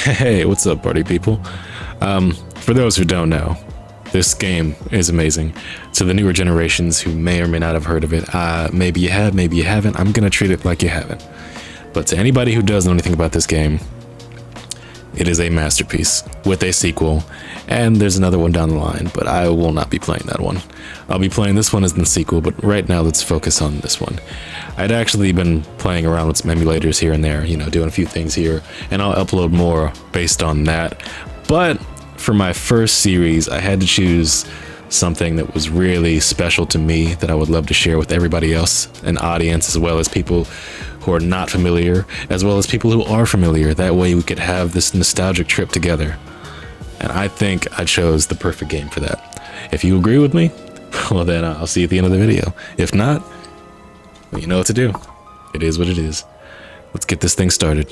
Hey, what's up, party people? For those who don't know, this game is amazing. To the newer generations who may or may not have heard of it, maybe you have, maybe you haven't, I'm gonna treat it like you haven't. But to anybody who does know anything about this game, it is a masterpiece with a sequel, and there's another one down the line, but I will not be playing that one. I'll be playing this one as the sequel, but right now let's focus on this one. I'd actually been playing around with some emulators here and there, you know, doing a few things here, and I'll upload more based on that. But for my first series, I had to choose something that was really special to me that I would love to share with everybody else, an audience, as well as people who are not familiar, as well as people who are familiar. That way we could have this nostalgic trip together. And I think I chose the perfect game for that. If you agree with me, well then I'll see you at the end of the video. If not, well, you know what to do. It is what it is. Let's get this thing started.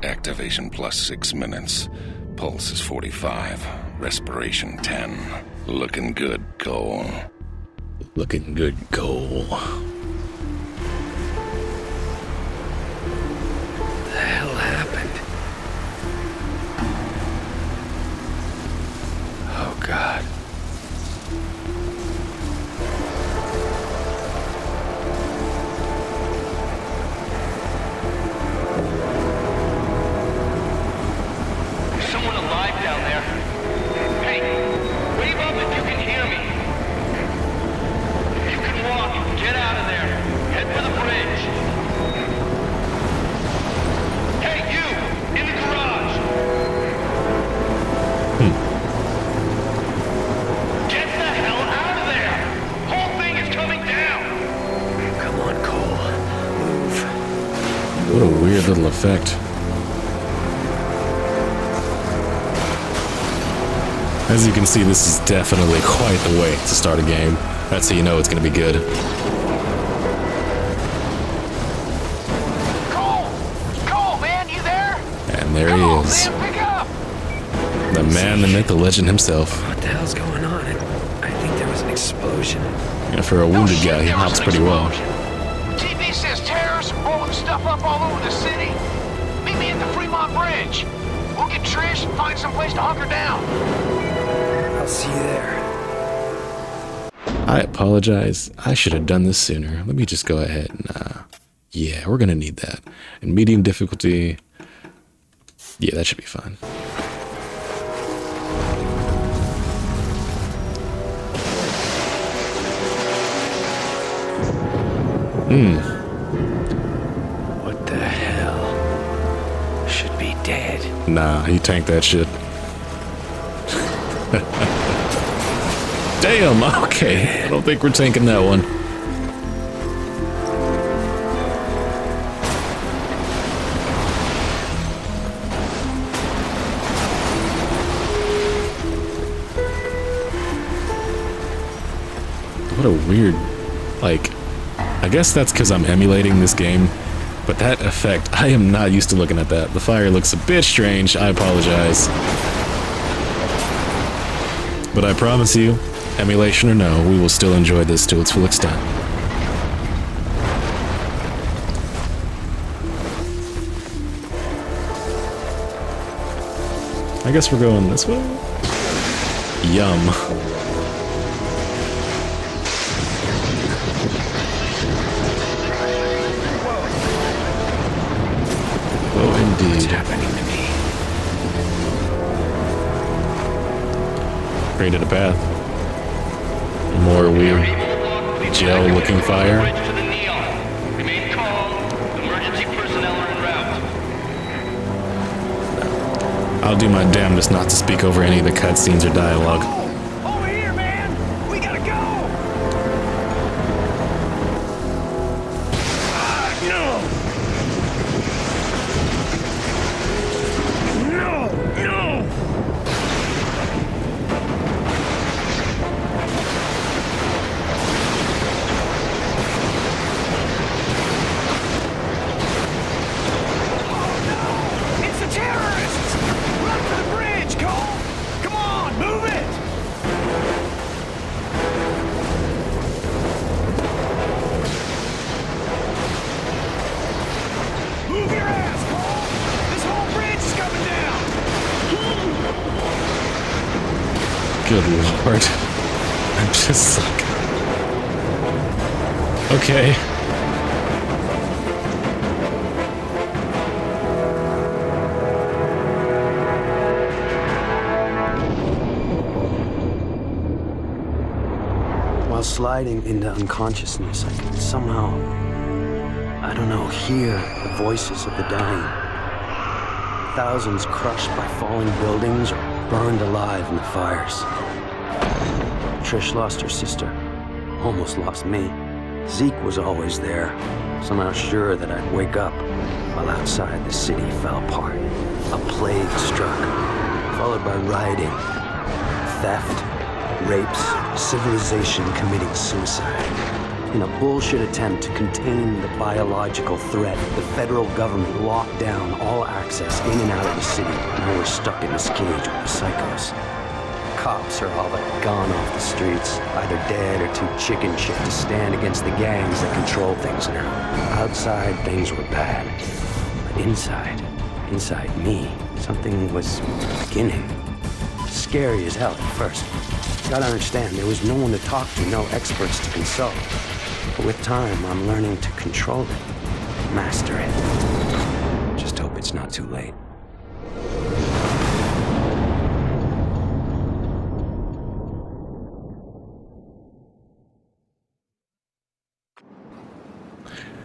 Activation plus 6 minutes. Pulse is 45. Respiration 10. Looking good, Cole. Looking good, Cole. What the hell happened? Oh, God. Someone alive down there. Hey, wave up if you can hear me. If you can walk, get out of there. Head for the bridge. Hey, you! In the garage! Get the hell out of there! Whole thing is coming down! Come on, Cole. Move. What a weird little effect. As you can see, this is definitely quite the way to start a game. That's how you know it's going to be good. Cole! Cole, man, you there? And there Come he on, is. man, pick up! The man, the myth, the legend himself. What the hell's going on? I think there was an explosion. Yeah, for a wounded guy, he hops pretty well. TV says terrorists are blowing stuff up all over the city. Meet me at the Fremont Bridge. We'll get Trish and find some place to hunker down. I'll see you there. I apologize. I should have done this sooner. Let me just go ahead and, yeah, we're gonna need that. And medium difficulty, yeah, that should be fine. What the hell? Should be dead. Nah, he tanked that shit. Damn, okay. I don't think we're tanking that one. What a weird, like, I guess that's because I'm emulating this game, but that effect, I am not used to looking at that. The fire looks a bit strange, I apologize. But I promise you, emulation or no, we will still enjoy this to its full extent. I guess we're going this way? Yum. Oh, What's indeed. happening to me? Created a path. More weird gel-looking fire. Bridge to the Neon. Remain calm. Emergency personnel are en route. I'll do my damnedest not to speak over any of the cutscenes or dialogue. Over here, man! We gotta go! No! No! No! lord. I'm just like... Okay. While sliding into unconsciousness, I could somehow, I don't know, hear the voices of the dying. Thousands crushed by falling buildings or burned alive in the fires. Trish lost her sister, almost lost me. Zeke was always there, somehow sure that I'd wake up, while outside the city fell apart. A plague struck, followed by rioting, theft, rapes, civilization committing suicide. In a bullshit attempt to contain the biological threat, the federal government locked down all access in and out of the city. Now we're stuck in this cage with the psychos. Cops are all but gone off the streets, either dead or too chicken shit to stand against the gangs that control things now. Outside, things were bad. But inside me, something was beginning. Scary as hell at first. Gotta understand, there was no one to talk to, no experts to consult. But with time, I'm learning to control it, master it. Just hope it's not too late.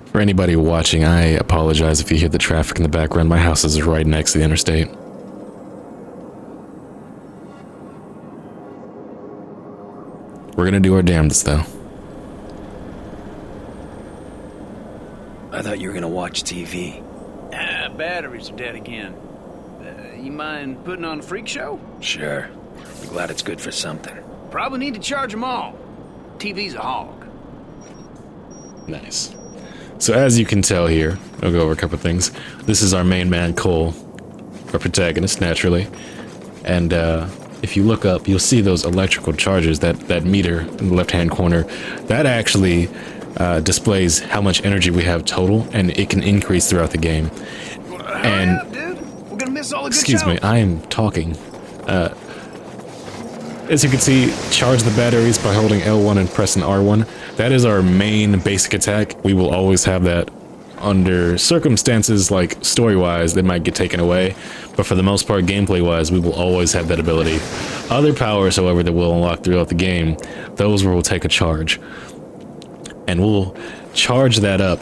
For anybody watching, I apologize if you hear the traffic in the background. My house is right next to the interstate. We're gonna do our damnedest, though. I thought you were gonna watch TV. Batteries are dead again. You mind putting on a freak show? Sure. I'm glad it's good for something. Probably need to charge them all. TV's a hog. Nice. So as you can tell here, I'll go over a couple of things. This is our main man, Cole, our protagonist, naturally. And if you look up, you'll see those electrical charges, that meter in the left-hand corner. That actually displays how much energy we have total, and it can increase throughout the game. Hurry up, dude. We're gonna miss all the good Excuse me, shows. I am talking. As you can see, charge the batteries by holding L1 and pressing R1. That is our main basic attack. We will always have that. Under circumstances like story-wise, they might get taken away, but for the most part, gameplay-wise, we will always have that ability. Other powers, however, that we'll unlock throughout the game, those will take a charge. And we'll charge that up.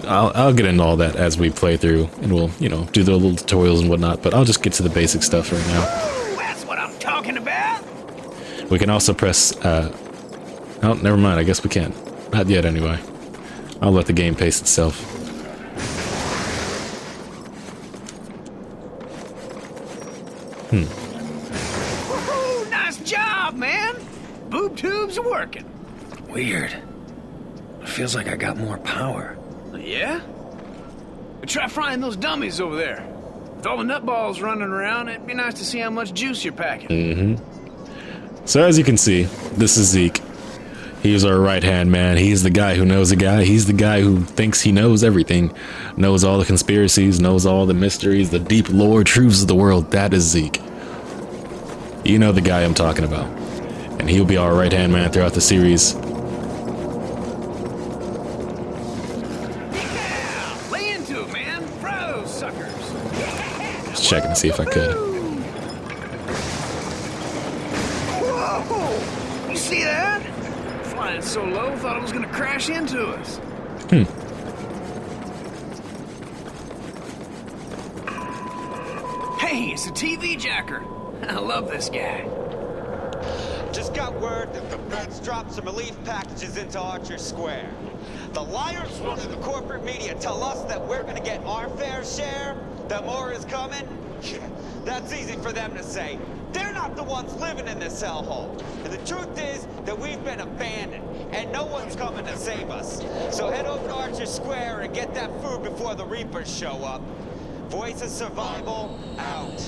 I'll get into all that as we play through, and we'll, you know, do the little tutorials and whatnot, but I'll just get to the basic stuff right now. Ooh, that's what I'm talking about. We can also press, oh, never mind, I guess we can't. Not yet, anyway. I'll let the game pace itself. Woohoo, nice job, man. Boob tubes are working. Weird. It feels like I got more power. Yeah? Try frying those dummies over there. With all the nutballs running around, it'd be nice to see how much juice you're packing. So as you can see, this is Zeke. He's our right-hand man. He's the guy who knows a guy. He's the guy who thinks he knows everything. Knows all the conspiracies, knows all the mysteries, the deep lore truths of the world. That is Zeke. You know the guy I'm talking about. And he'll be our right-hand man throughout the series. Yeah, lay into it, man. Fry those suckers. Just checking to see if I could. Whoa! You see that? Flying so low, thought it was gonna crash into us. Hey, it's a TV jacker. I love this guy. Just got word that the feds dropped some relief packages into Archer Square. The liars running the corporate media tell us that we're gonna get our fair share, that more is coming. Yeah, that's easy for them to say. They're not the ones living in this hellhole. And the truth is that we've been abandoned, and no one's coming to save us. So head over to Archer Square and get that food before the Reapers show up. Voice of Survival, out.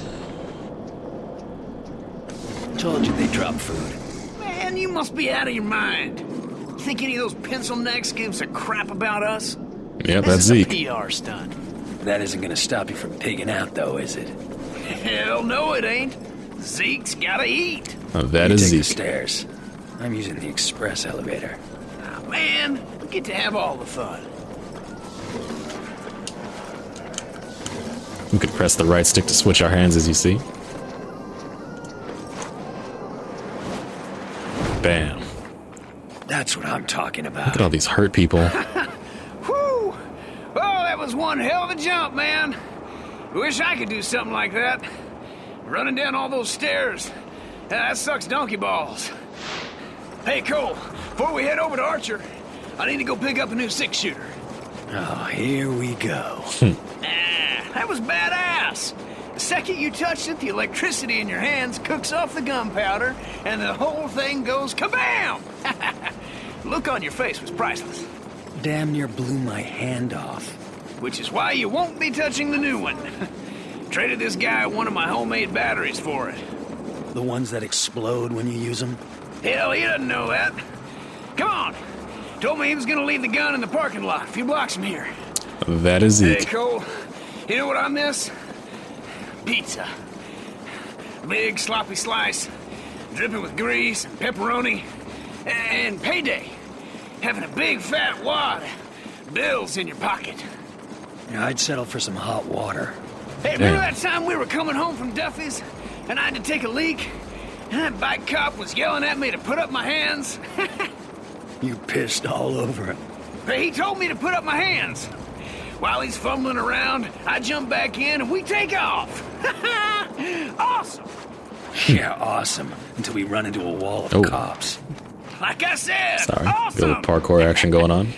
Told you they dropped food. Man, you must be out of your mind. Think any of those pencil necks gives a crap about us? Yeah, This that's is Zeke. a PR stunt. That isn't gonna stop you from pigging out, though, is it? Hell no, it ain't. Zeke's gotta eat. That You is take the Zeke. stairs. I'm using the express elevator. Ah, man, we get to have all the fun. We could press the right stick to switch our hands, as you see. Bam. That's what I'm talking Look about. at all these hurt people. Whew! Oh, that was one hell of a jump, man. Wish I could do something like that. Running down all those stairs. That sucks donkey balls. Hey, Cole, before we head over to Archer, I need to go pick up a new six-shooter. Oh, here we go. That was badass. The second you touch it, the electricity in your hands cooks off the gunpowder, and the whole thing goes kabam! Look on your face was priceless. Damn near blew my hand off. Which is why you won't be touching the new one. Traded this guy one of my homemade batteries for it. The ones that explode when you use them? Hell, he doesn't know that. Come on. Told me he was gonna leave the gun in the parking lot a few blocks from here. That is Hey, Zeke. Cole, you know what I miss? Pizza. Big sloppy slice, dripping with grease and pepperoni, and payday. Having a big fat wad of bills in your pocket. Yeah, I'd settle for some hot water. Hey, remember that time we were coming home from Duffy's and I had to take a leak? And that bike cop was yelling at me to put up my hands? You pissed all over it. Hey, he told me to put up my hands. While he's fumbling around, I jump back in and we take off. Awesome. Yeah, awesome. Until we run into a wall of Oh. cops. Like I said, Sorry. awesome. Good little parkour action going on.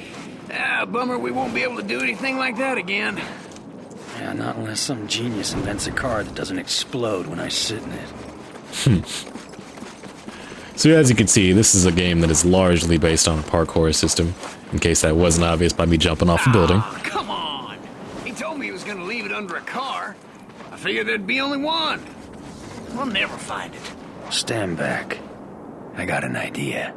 Bummer we won't be able to do anything like that again. Yeah, not unless some genius invents a car that doesn't explode when I sit in it. So as you can see, this is a game that is largely based on a parkour system, in case that wasn't obvious by me jumping off a building. Ah, come on. He told me he was going to leave it under a car. I figured there'd be only one. We'll never find it. Stand back. I got an idea.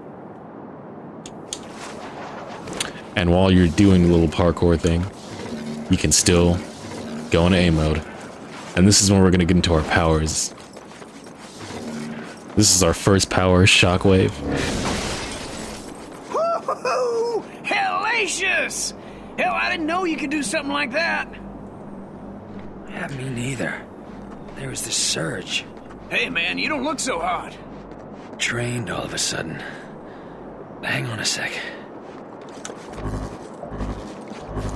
And while you're doing the little parkour thing, you can still go into A mode. And this is when we're going to get into our powers. This is our first power, Shockwave. Woo-hoo-hoo! Hellacious! Hell, I didn't know you could do something like that. Yeah, me neither. There was this surge. Hey, man, you don't look so hot. Trained all of a sudden. Hang on a sec.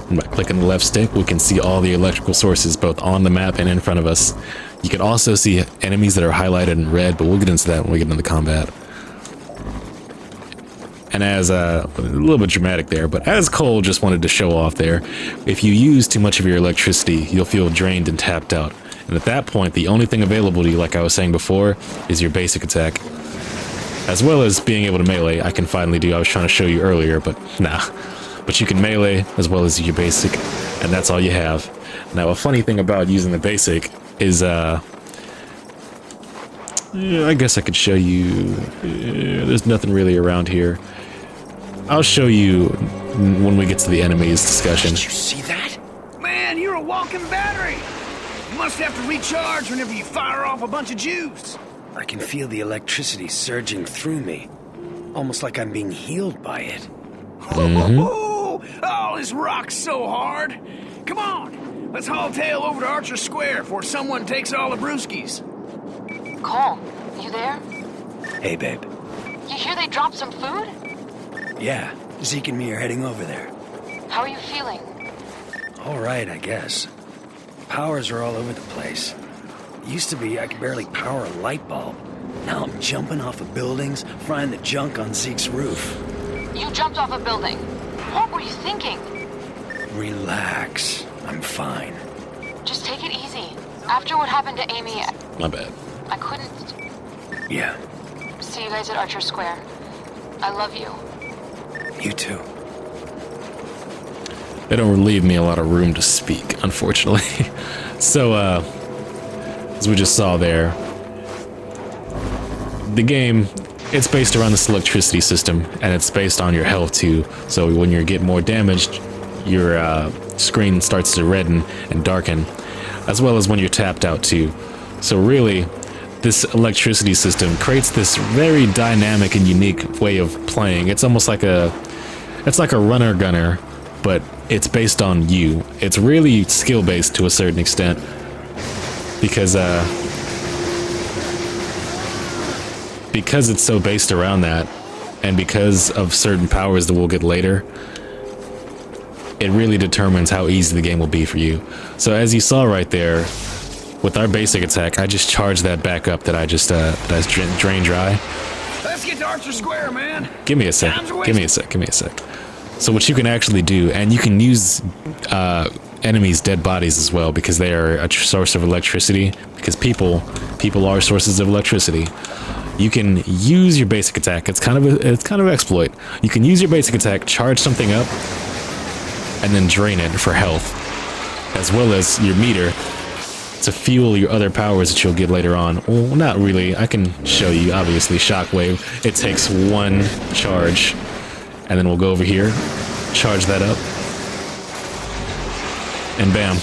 And by clicking the left stick, we can see all the electrical sources both on the map and in front of us. You can also see enemies that are highlighted in red, but we'll get into that when we get into the combat. And as a little bit dramatic there, but as Cole just wanted to show off there, if you use too much of your electricity, you'll feel drained and tapped out. And at that point, the only thing available to you, like I was saying before, is your basic attack. As well as being able to melee, I can finally do. I was trying to show you earlier, but nah. But you can melee as well as your basic, and that's all you have. Now, a funny thing about using the basic is, yeah, I guess I could show you. There's nothing really around here. I'll show you when we get to the enemies discussion. Did you see that? Man, you're a walking battery. You must have to recharge whenever you fire off a bunch of juice. I can feel the electricity surging through me. Almost like I'm being healed by it. Oh, this rocks so hard. Come on, let's haul tail over to Archer Square before someone takes all the brewskis. Cole, you there? Hey, babe. You hear they dropped some food? Yeah, Zeke and me are heading over there. How are you feeling? All right, I guess. Powers are all over the place. Used to be I could barely power a light bulb. Now I'm jumping off of buildings, frying the junk on Zeke's roof. You jumped off a building. What were you thinking? Relax. I'm fine. Just take it easy. After what happened to Amy, My bad. I couldn't. Yeah, See you guys at Archer Square. I love you. you too. They don't leave me a lot of room to speak, unfortunately. So, as we just saw there, the game, it's based around this electricity system, and it's based on your health too. So when you get more damaged, your screen starts to redden and darken, as well as when you're tapped out too. So really, this electricity system creates this very dynamic and unique way of playing. It's almost like it's like a runner gunner, but it's based on you. It's really skill based to a certain extent because it's so based around that, and because of certain powers that we'll get later, it really determines how easy the game will be for you. So as you saw right there, with our basic attack, I just charged that back up that I just drained dry. Let's get to Archer Square, man. Give me a sec. Give me a sec. Give me a sec. So what you can actually do, and you can use enemies' dead bodies as well, because they are a source of electricity. Because people are sources of electricity. You can use your basic attack. It's kind of an exploit. You can use your basic attack, charge something up, and then drain it for health, as well as your meter to fuel your other powers that you'll get later on. Well, not really. I can show you. Obviously, Shockwave. It takes one charge, and then we'll go over here, charge that up, and bam.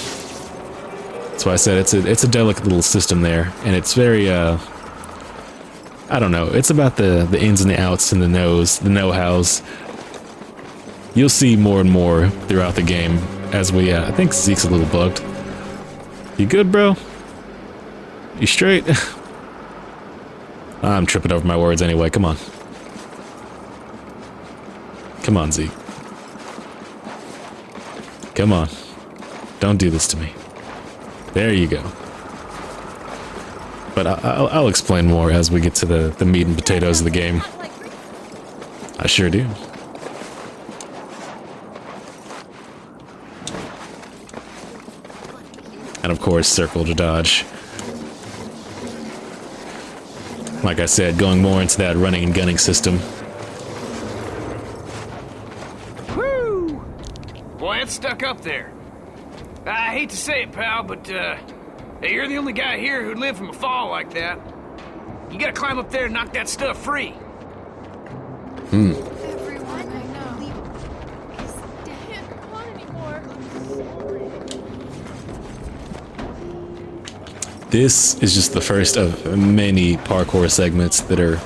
That's why I said it's a delicate little system there, and it's very I don't know. It's about the ins and the outs and the know-hows. You'll see more and more throughout the game as we. I think Zeke's a little bugged. You good, bro? You straight? I'm tripping over my words anyway. Come on. Come on, Zeke. Come on. Don't do this to me. There you go. But I'll explain more as we get to the meat and potatoes of the game. I sure do. And of course, circle to dodge. Like I said, going more into that running and gunning system. Woo! Boy, it's stuck up there. I hate to say it, pal, but hey, you're the only guy here who'd live from a fall like that. You gotta climb up there and knock that stuff free. Everyone I know can't go on anymore. This is just the first of many parkour segments that are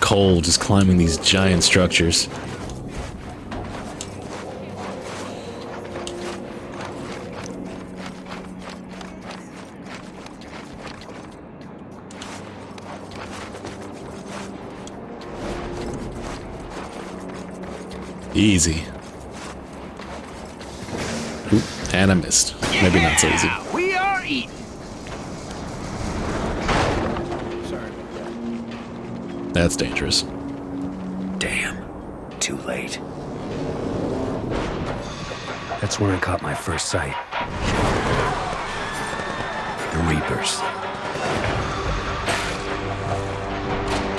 Cole just climbing these giant structures. Easy. Oop, and I missed. Maybe not so easy. We are eating. Sorry. That's dangerous. Damn. Too late. That's when I caught my first sight. The Reapers.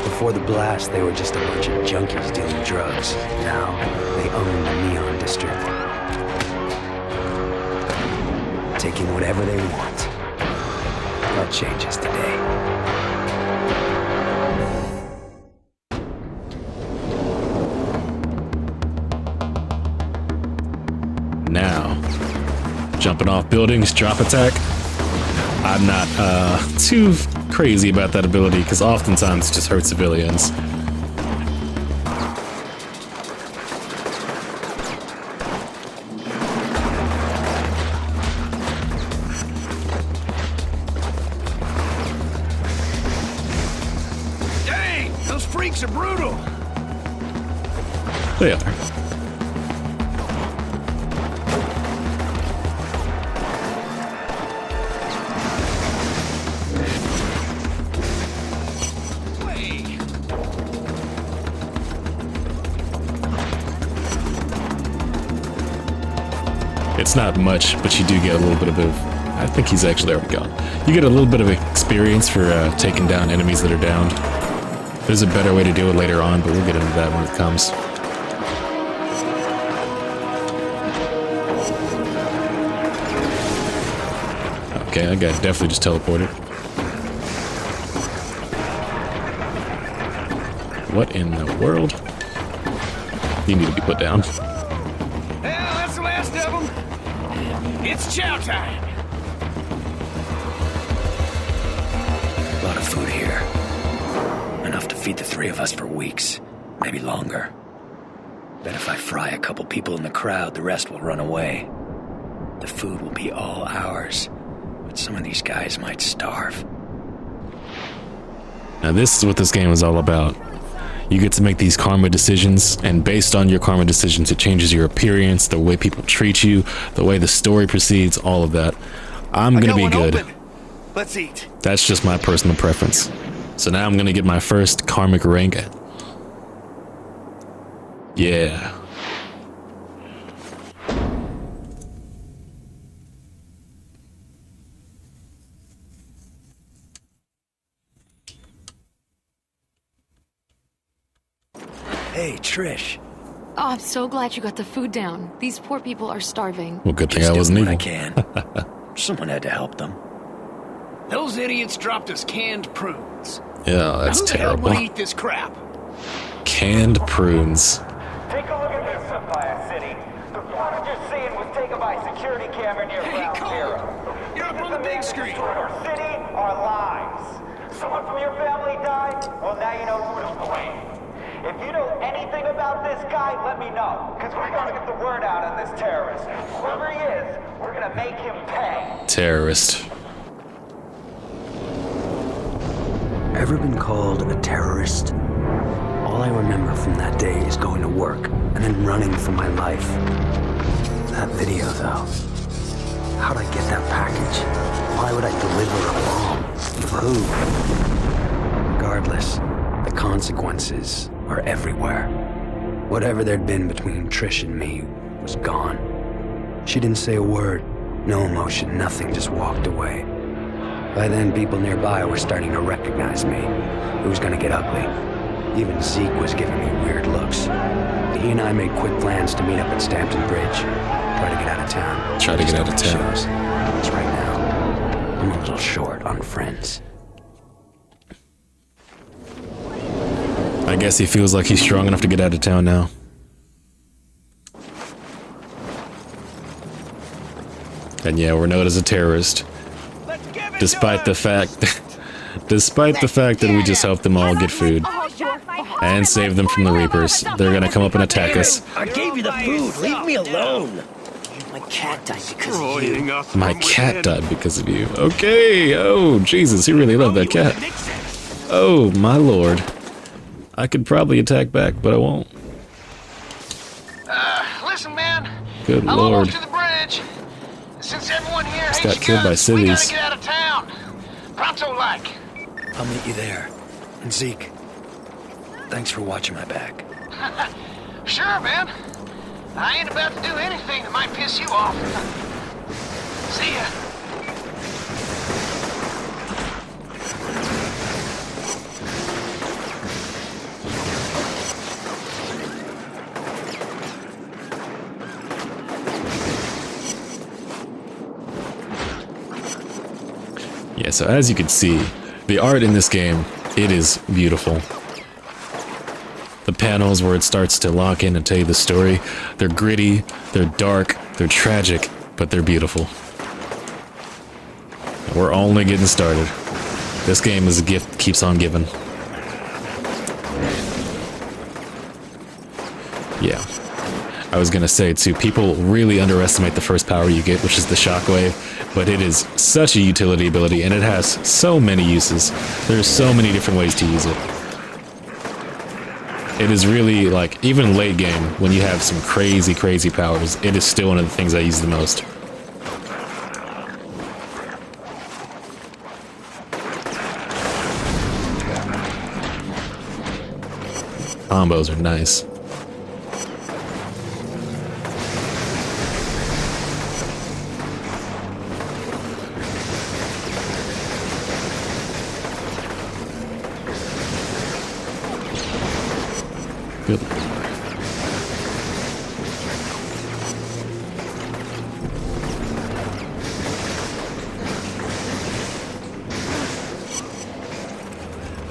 Before the blast, they were just a bunch of junkies dealing drugs. Now, they own the Neon District. Taking whatever they want. That changes today. Now, jumping off buildings, drop attack. I'm not too crazy about that ability because oftentimes it just hurts civilians. Dang, those freaks are brutal. They are. It's not much, but you do get a little bit of I think he's actually already gone. You get a little bit of experience for taking down enemies that are downed. There's a better way to do it later on, but we'll get into that when it comes. Okay, that guy definitely just teleported. What in the world? You need to be put down. Well, that's the last of them. It's chow time. lot of food here. Enough to feed the three of us for weeks, maybe longer. Bet if I fry a couple people in the crowd, the rest will run away. The food will be all ours, but some of these guys might starve. Now this is what this game is all about. You get to make these karma decisions, and based on your karma decisions, it changes your appearance, the way people treat you, the way the story proceeds, all of that. I'm gonna be good. Let's eat. That's just my personal preference. So now I'm gonna get my first karmic rank. Yeah. Hey, Trish. Oh, I'm so glad you got the food down. These poor people are starving. Well, good thing Just I wasn't doing evil. what I can. Someone had to help them. Those idiots dropped us canned prunes. Yeah, that's Who the hell terrible. would eat this crap? Canned prunes. Take a look at this, Sapphire City. The footage you're seeing was taken by security camera near Ground Cole, Zero. you're up on the big screen. Our city, our lives. Someone from your family died? Well, now you know who to blame. If you know anything about this guy, let me know. Because we're gonna get the word out on this terrorist. Whoever he is, we're gonna make him pay. Terrorist. Ever been called a terrorist? All I remember from that day is going to work and then running for my life. That video, though. How'd I get that package? Why would I deliver a bomb? For who? Regardless, the consequences are everywhere. Whatever there'd been between Trish and me was gone. She didn't say a word, no emotion, nothing, just walked away. By then, people nearby were starting to recognize me. It was gonna get ugly. Even Zeke was giving me weird looks. He and I made quick plans to meet up at Stampton Bridge. Try to get out of town. Try to get out of town. Because right now, I'm a little short on friends. I guess he feels like he's strong enough to get out of town now. And yeah, we're known as a terrorist. Despite the fact that we just helped them all get food and save them from the Reapers. They're gonna come up and attack us. I gave you the food. Leave me alone. My cat died because of you. My cat died because of you. Okay. Oh, Jesus. He really loved that cat. Oh, my lord. I could probably attack back, but I won't. Listen, man. Good I'm lord. almost to the bridge. Since everyone here hates got killed by guns, we gotta civvies. get out of town. Pronto-like. I'll meet you there. And Zeke, thanks for watching my back. Sure, man. I ain't about to do anything that might piss you off. See ya. Yeah, so as you can see, the art in this game, it is beautiful. The panels where it starts to lock in and tell you the story, they're gritty, they're dark, they're tragic, but they're beautiful. We're only getting started. This game is a gift that keeps on giving. Yeah. I was gonna say too, people really underestimate the first power you get, which is the shockwave, but it is such a utility ability and it has so many uses. There's so many different ways to use it. It is really, like, even late game, when you have some crazy powers, it is still one of the things I use the most. Combos are nice. Good.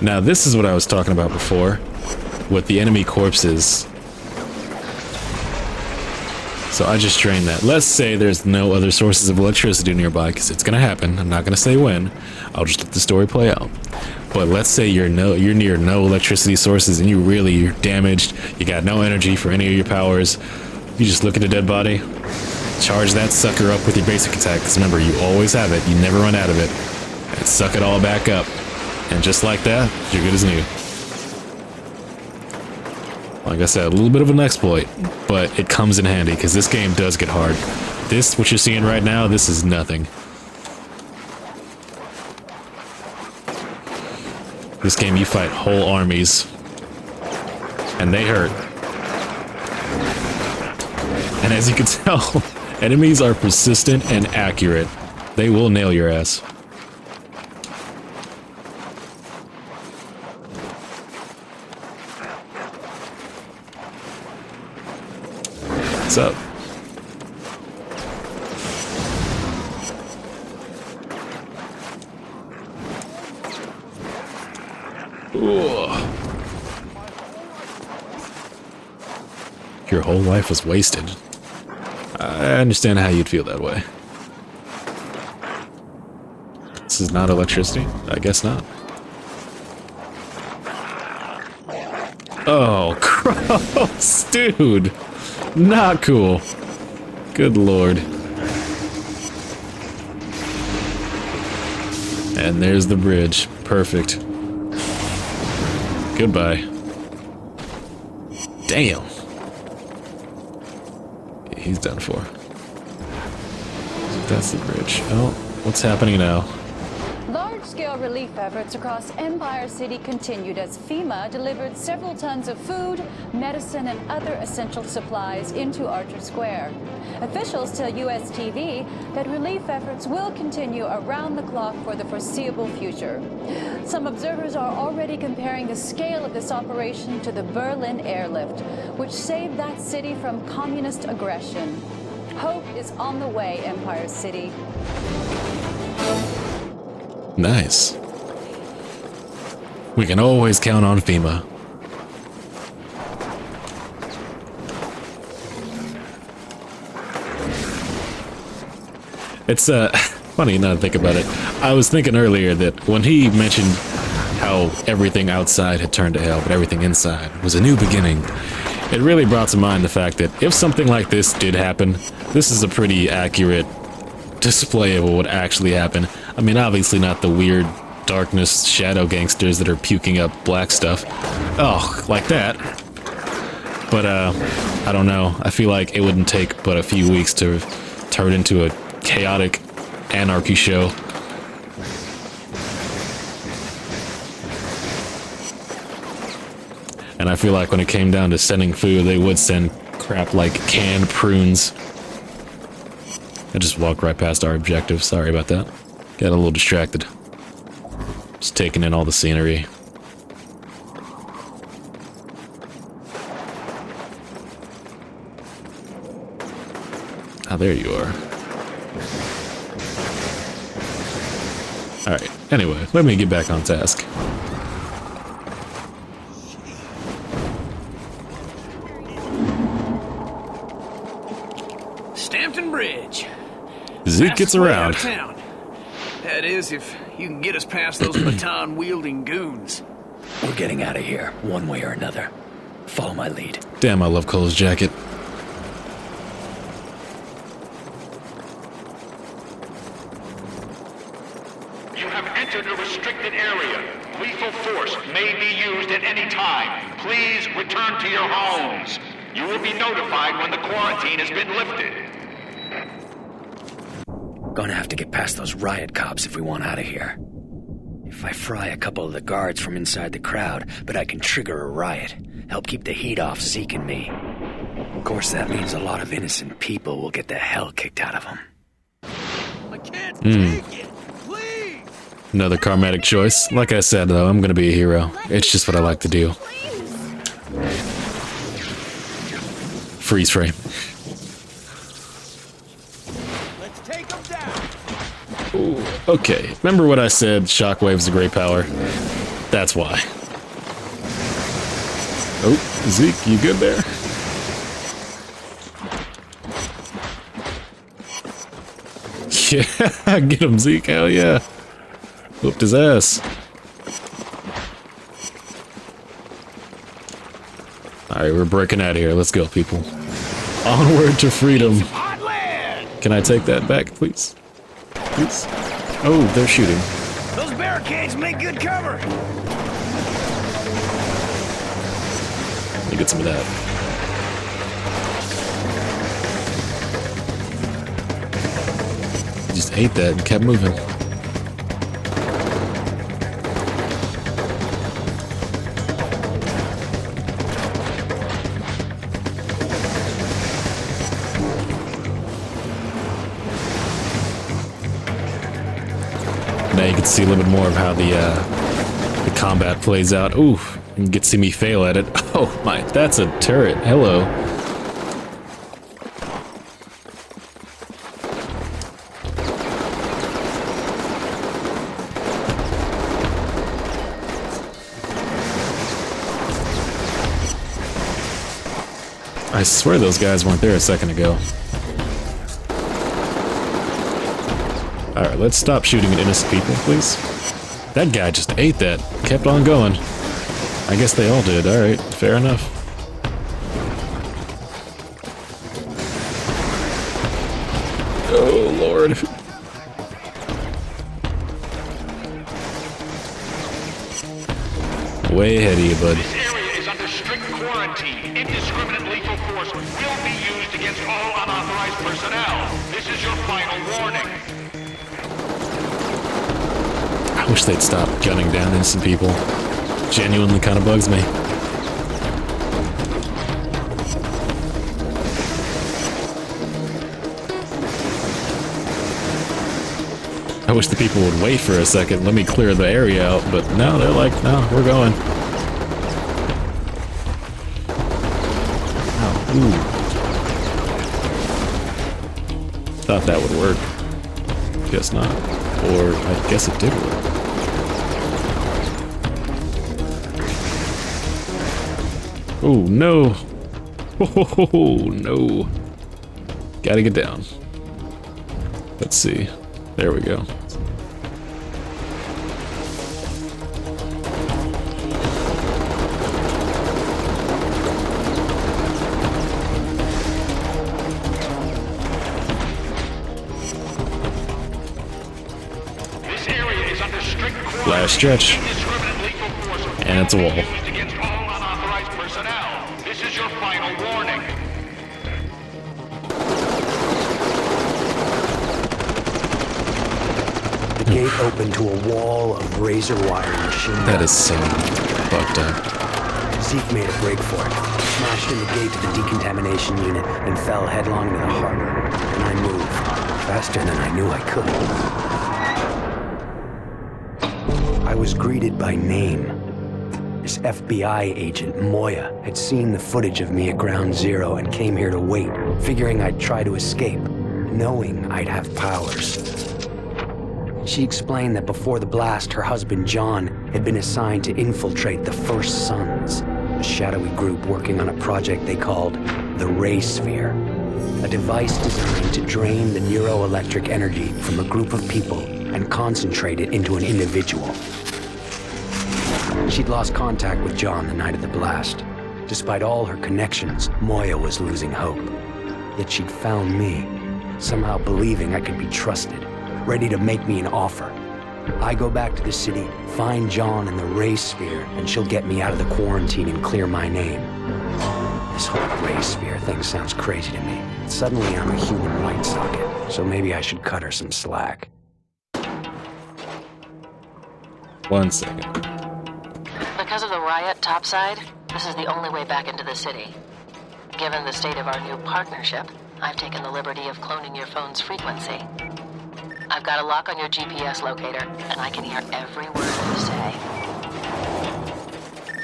Now this is what I was talking about before, with the enemy corpses So I just drained that. Let's say there's no other sources of electricity nearby, because it's gonna happen. I'm not gonna say when. I'll just let the story play out. But let's say you're near no electricity sources and you're damaged. You got no energy for any of your powers. You just look at a dead body, charge that sucker up with your basic attack. Because remember, you always have it. You never run out of it. And suck it all back up. And just like that, you're good as new. Like I said, a little bit of an exploit, but it comes in handy because this game does get hard. This, what you're seeing right now, this is nothing. This game, you fight whole armies, and they hurt. And as you can tell, enemies are persistent and accurate. They will nail your ass. What's up? Ooh. Your whole life was wasted. I understand how you'd feel that way. This is not electricity? I guess not. Oh, gross, dude. Not cool. Good lord. And there's the bridge. Perfect. Goodbye. Damn. He's done for. That's the bridge. Oh, what's happening now? Large-scale relief efforts across Empire City continued as FEMA delivered several tons of food, medicine, and other essential supplies into Archer Square. Officials tell US TV that relief efforts will continue around the clock for the foreseeable future. Some observers are already comparing the scale of this operation to the Berlin airlift, which saved that city from communist aggression. Hope is on the way, Empire City. Nice. We can always count on FEMA. It's funny now to think about it. I was thinking earlier that when he mentioned how everything outside had turned to hell, but everything inside was a new beginning, it really brought to mind the fact that if something like this did happen, this is a pretty accurate display of what would actually happen. I mean, obviously not the weird darkness shadow gangsters that are puking up black stuff. Oh, like that. But, I don't know. I feel like it wouldn't take but a few weeks to turn into a chaotic anarchy show. And I feel like when it came down to sending food, they would send crap like canned prunes. I just walked right past our objective. Sorry about that. Got a little distracted. Just taking in all the scenery. Ah, there you are. Alright, anyway, let me get back on task. Stampton Bridge. Zeke gets around. Town. That is, if you can get us past those baton-wielding goons. We're getting out of here, one way or another. Follow my lead. Damn, I love Cole's jacket. You have entered a restricted area. Lethal force may be used at any time. Please return to your homes. You will be notified when the quarantine has been lifted. Gonna have to get past those riot cops if we want out of here. If I fry a couple of the guards from inside the crowd, but I can trigger a riot. Help keep the heat off Zeke and me. Of course, that means a lot of innocent people will get the hell kicked out of them. I can't take it! Please! Another karmatic choice. Like I said, though, I'm gonna be a hero. It's just what I like to do. Freeze frame. Let's take them down! Ooh, okay, remember what I said, Shockwave's a great power? That's why. Oh, Zeke, you good there? Yeah, get him, Zeke. Hell yeah. Whooped his ass. Alright, we're breaking out of here. Let's go, people. Onward to freedom. Can I take that back, please? Please? Oh, they're shooting. Those barricades make good cover. Let me get some of that. He just ate that and kept moving. Now you can see a little bit more of how the combat plays out. Ooh, you can get to see me fail at it. Oh my, that's a turret. Hello. I swear those guys weren't there a second ago. Alright, let's stop shooting at innocent people, please. That guy just ate that. Kept on going. I guess they all did. Alright, fair enough. Oh, Lord. Way ahead of you, bud. This area is under strict quarantine. Indiscriminate lethal force will be used against all unauthorized personnel. This is your final warning. I wish they'd stop gunning down innocent people. Genuinely kind of bugs me. I wish the people would wait for a second, let me clear the area out, but no, they're like, no, we're going. Oh, ooh. Thought that would work. Guess not. Or, I guess it did work. Oh, no. Oh, no. Gotta get down. Let's see. There we go. This area is under strict quarantine. Last stretch. Indiscriminate lethal force And it's a wall. will be used against all unauthorized personnel. This is your final warning. The gate opened to a wall of razor wire machine. That is so fucked up. Zeke made a break for it, smashed in the gate to the decontamination unit, and fell headlong into the harbor. And I moved, faster than I knew I could. I was greeted by name. This FBI agent, Moya, had seen the footage of me at Ground Zero and came here to wait, figuring I'd try to escape, knowing I'd have powers. She explained that before the blast, her husband John had been assigned to infiltrate the First Sons, a shadowy group working on a project they called the Ray Sphere, a device designed to drain the neuroelectric energy from a group of people and concentrate it into an individual. She'd lost contact with John the night of the blast. Despite all her connections, Moya was losing hope. Yet she'd found me, somehow believing I could be trusted, ready to make me an offer. I go back to the city, find John in the Ray Sphere, and she'll get me out of the quarantine and clear my name. This whole Ray Sphere thing sounds crazy to me. Suddenly I'm a human light socket, so maybe I should cut her some slack. 1 second. Because of the riot topside, this is the only way back into the city. Given the state of our new partnership, I've taken the liberty of cloning your phone's frequency. I've got a lock on your GPS locator, and I can hear every word you say.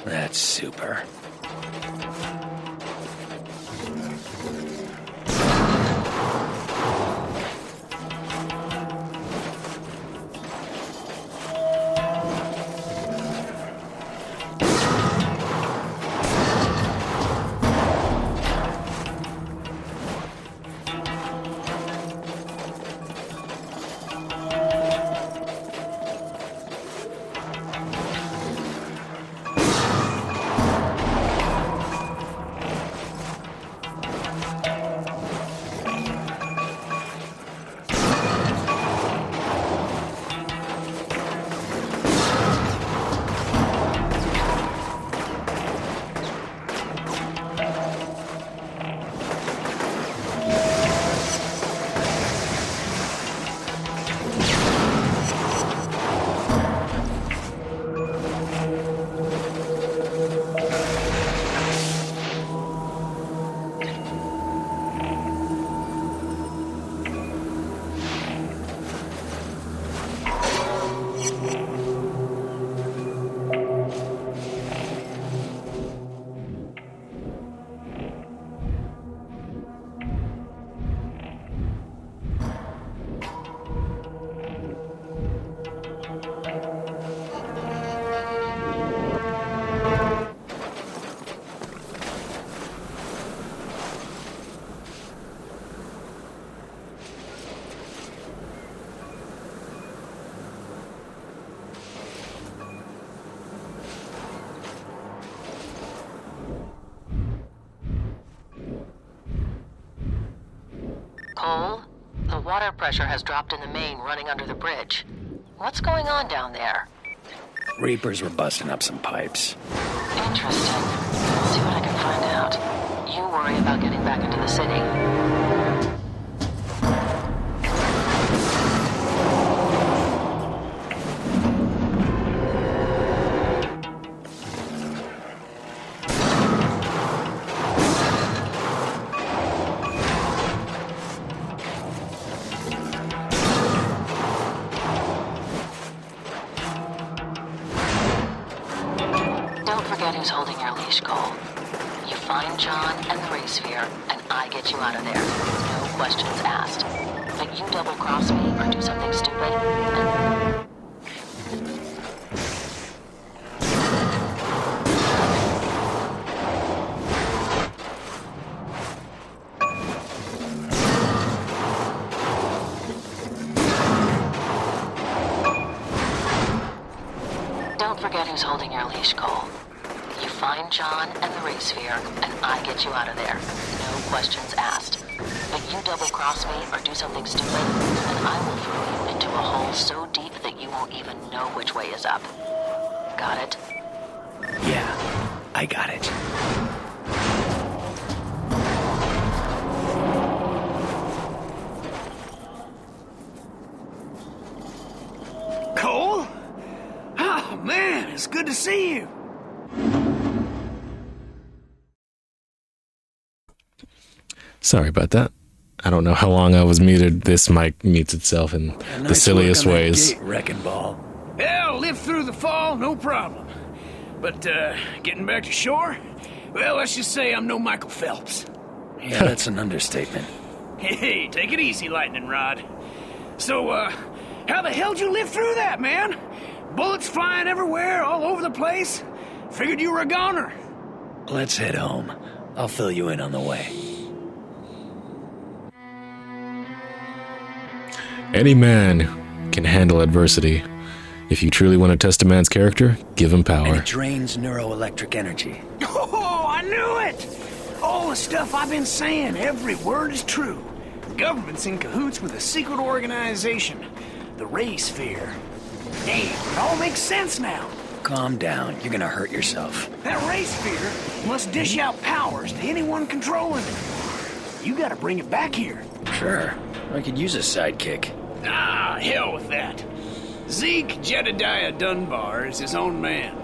That's super. Water pressure has dropped in the main running under the bridge. What's going on down there? Reapers were busting up some pipes. Interesting. I'll see what I can find out. You worry about getting back into the city. Don't forget who's holding your leash, Cole. You find John and the Ray Sphere, and I get you out of there. No questions asked. But you double-cross me or do something stupid, and... Don't forget who's holding your leash, Cole. You find John and the Ray Sphere, and I get you out of there. No questions asked. But you double-cross me or do something stupid, and I will throw you into a hole so deep that you won't even know which way is up. Got it? Yeah, I got it. Cole? Oh, man, it's good to see you. Sorry about that. I don't know how long I was muted. This mic mutes itself in the silliest ways. Wrecking ball. Yeah, live through the fall, no problem. But, getting back to shore? Well, let's just say I'm no Michael Phelps. Yeah, that's an understatement. Hey, take it easy, Lightning Rod. So, how the hell'd you live through that, man? Bullets flying everywhere, all over the place? Figured you were a goner. Let's head home. I'll fill you in on the way. Any man can handle adversity. If you truly want to test a man's character, give him And power. it drains neuroelectric energy. Oh, I knew it! All the stuff I've been saying, every word is true. The government's in cahoots with a secret organization, the Ray Sphere. Damn, it all makes sense now. Calm down. You're gonna hurt yourself. That Ray Sphere must dish out powers to anyone controlling it. You gotta bring it back here. Sure. I could use a sidekick. Ah, hell with that. Zeke Jedediah Dunbar is his own man.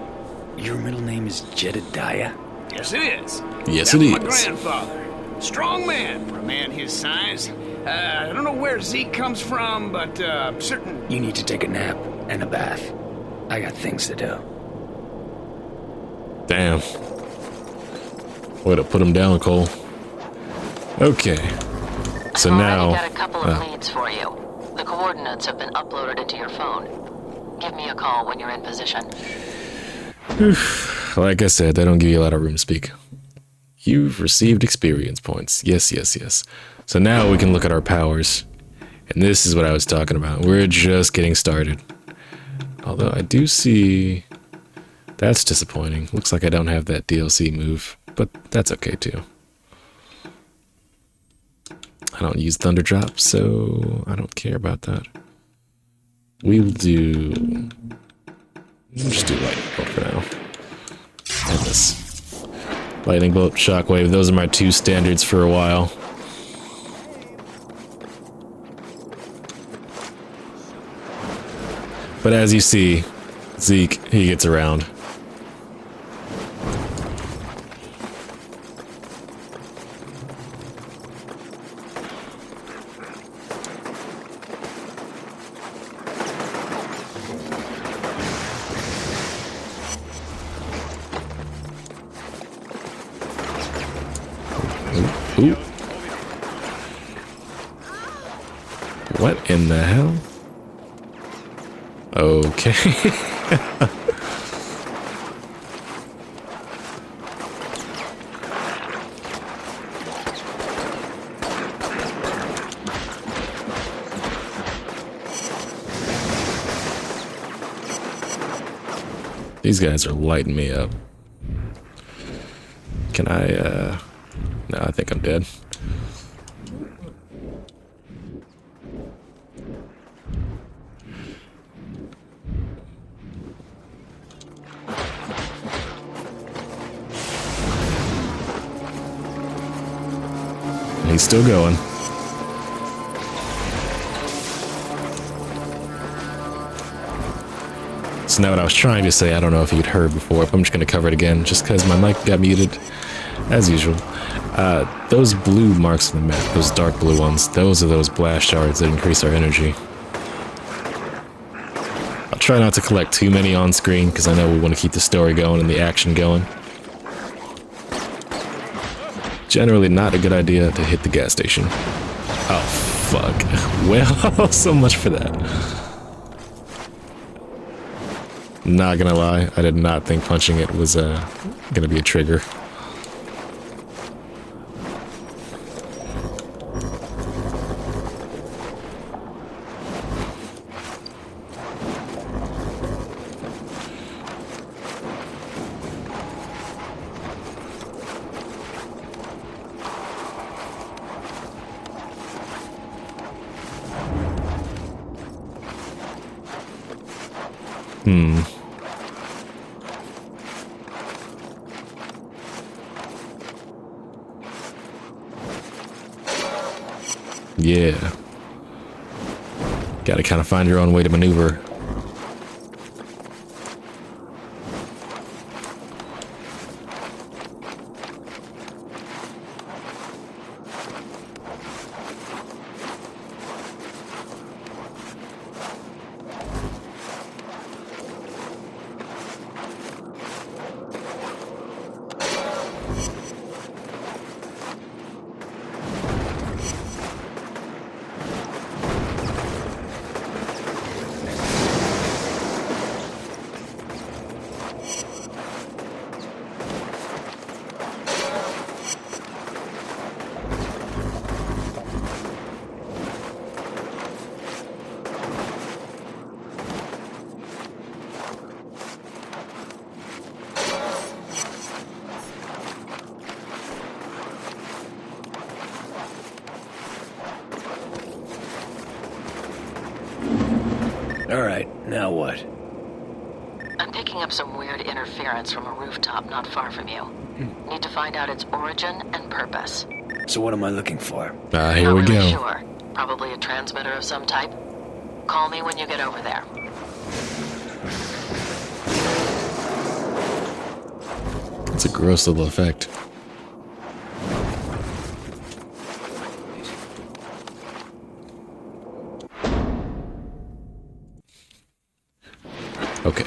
Your middle name is Jedediah? Yes, it is. Yes, That it was my is. grandfather. Strong man for a man his size. I don't know where Zeke comes from, but certain... You need to take a nap and a bath. I got things to do. Damn. Way to put him down, Cole. Okay. So I've now... already got a couple of leads for you. The coordinates have been uploaded into your phone. Give me a call when you're in position. Like I said, they don't give you a lot of room to speak. You've received experience points. Yes, yes, yes. So now we can look at our powers. And this is what I was talking about. We're just getting started. Although I do see... That's disappointing. Looks like I don't have that DLC move. But that's okay too. I don't use Thunder Drop, so I don't care about that. We'll do... We'll just do Lightning Bolt for now. And this. Lightning Bolt, Shockwave, those are my two standards for a while. But as you see, Zeke, he gets around. Ooh. What in the hell? Okay. These guys are lighting me up. Can I, no, I think I'm dead. he's still going. So now what I was trying to say, I don't know if you'd heard before, but I'm just going to cover it again just because my mic got muted, as usual. Those blue marks on the map, those dark blue ones, those are those blast shards that increase our energy. I'll try not to collect too many on screen because I know we want to keep the story going and the action going. Generally not a good idea to hit the gas station. Oh, fuck. Well, so much for that. Not gonna lie, I did not think punching it was gonna be a trigger. Yeah. Gotta kind of find your own way to maneuver. Alright, now what? I'm picking up some weird interference from a rooftop not far from you. Need to find out its origin and purpose. So what am I looking for? Here Not we really go. sure. Probably a transmitter of some type. Call me when you get over there. It's a gross little effect. Okay.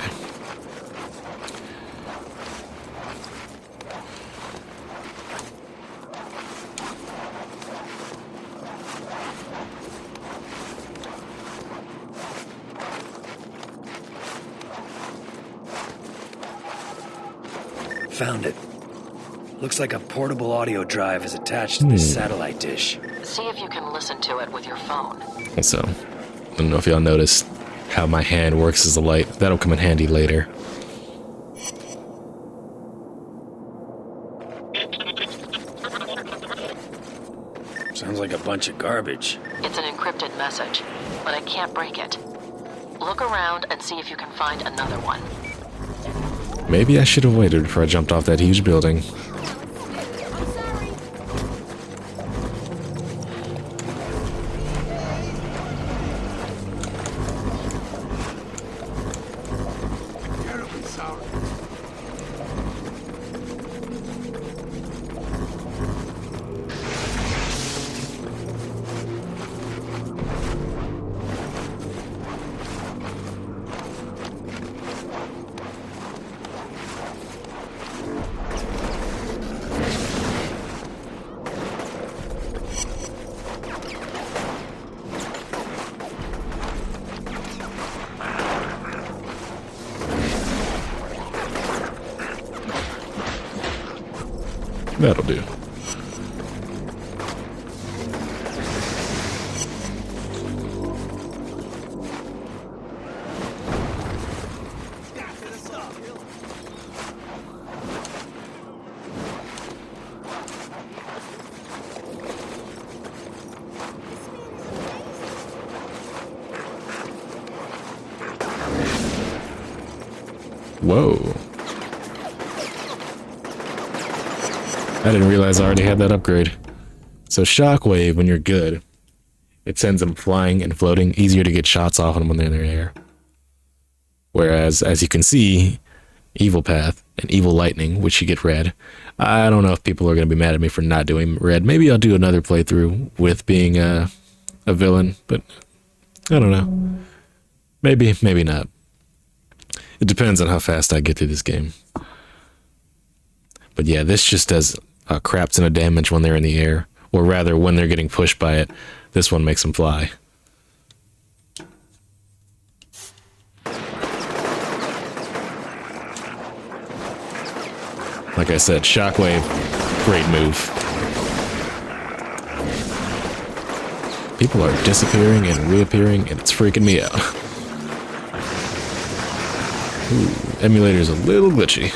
Found it. Looks like a portable audio drive is attached to this satellite dish. See if you can listen to it with your phone. Also, I don't know if y'all noticed how my hand works as a light. That'll come in handy later. Sounds like a bunch of garbage. It's an encrypted message, but I can't break it. Look around and see if you can find another one. Maybe I should have waited before I jumped off that huge building. That'll do. Whoa. I didn't realize I already had that upgrade. So Shockwave, when you're good, it sends them flying and floating, easier to get shots off them when they're in the air. Whereas, as you can see, Evil Path and Evil Lightning, which you get red. I don't know if people are going to be mad at me for not doing red. Maybe I'll do another playthrough with being a villain, but I don't know. Maybe, maybe not. It depends on how fast I get through this game. But yeah, this just does a crap ton of damage when they're in the air, or rather when they're getting pushed by it. This one makes them fly. Like I said, Shockwave, great move. People are disappearing and reappearing, and it's freaking me out. Ooh, emulator's a little glitchy.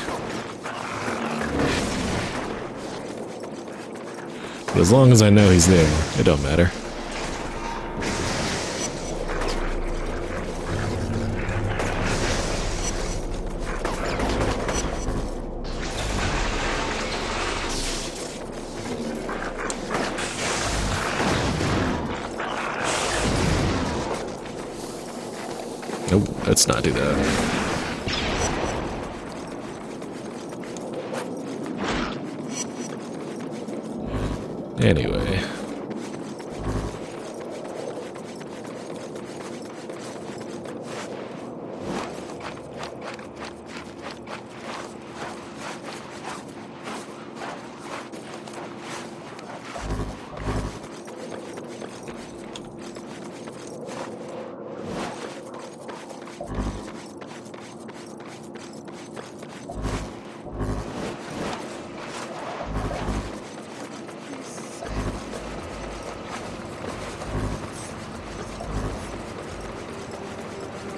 But as long as I know he's there, it don't matter. Nope, let's not do that. Anyway.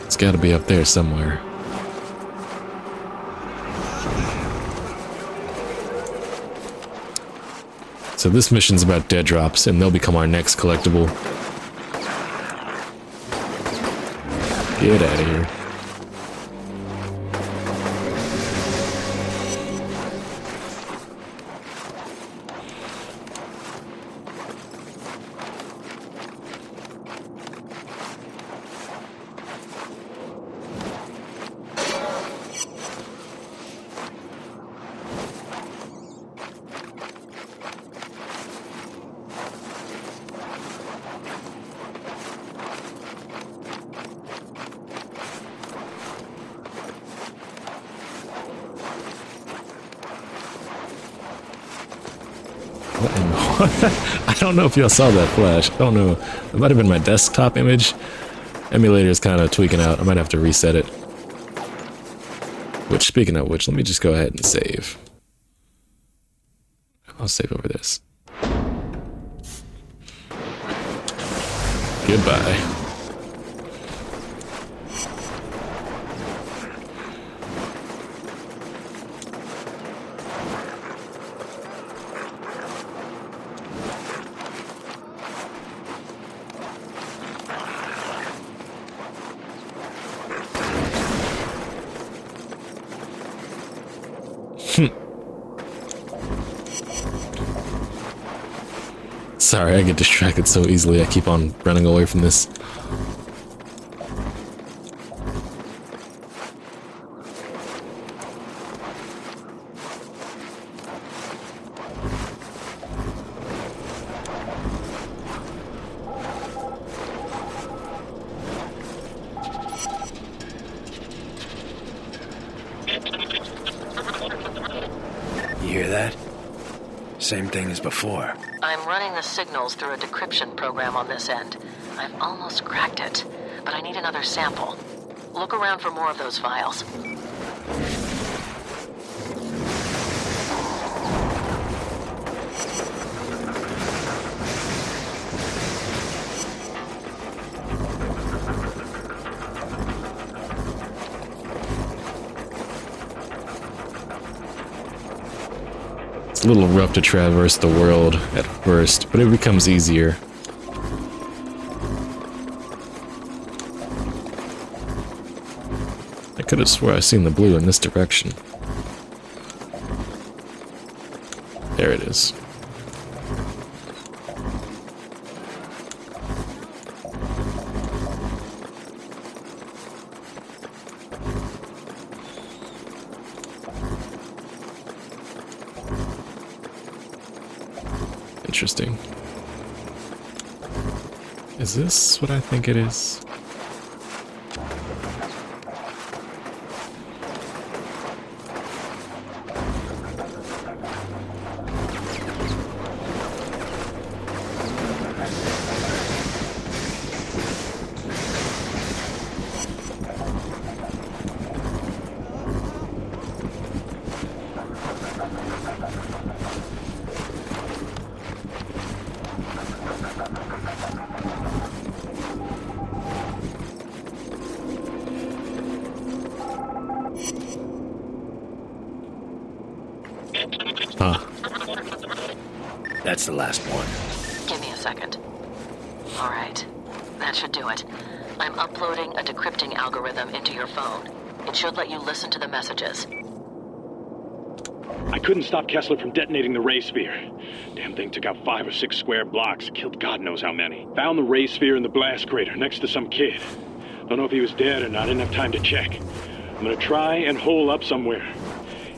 It's got to be up there somewhere. So this mission's about dead drops, and they'll become our next collectible. Get out of here. I don't know if y'all saw that flash. I don't know. It might have been my desktop image. Emulator's kind of tweaking out. I might have to reset it. Which, speaking of which, let me just go ahead and save. I'll save over this. Goodbye. Sorry, I get distracted so easily. I keep on running away from this. You hear that? Same thing as before. I'm running the signals through a decryption program on this end. I've almost cracked it, but I need another sample. Look around for more of those files. It's a little rough to traverse the world at first, but it becomes easier. I could have swore I seen the blue in this direction. There it is. Interesting. Is this what I think it is? That's the last one. Give me a second. All right. That should do it. I'm uploading a decrypting algorithm into your phone. It should let you listen to the messages. I couldn't stop Kessler from detonating the ray sphere. Damn thing took out 5 or 6 square blocks, killed God knows how many. Found the ray sphere in the blast crater next to some kid. Don't know if he was dead or not, I didn't have time to check. I'm gonna try and hole up somewhere.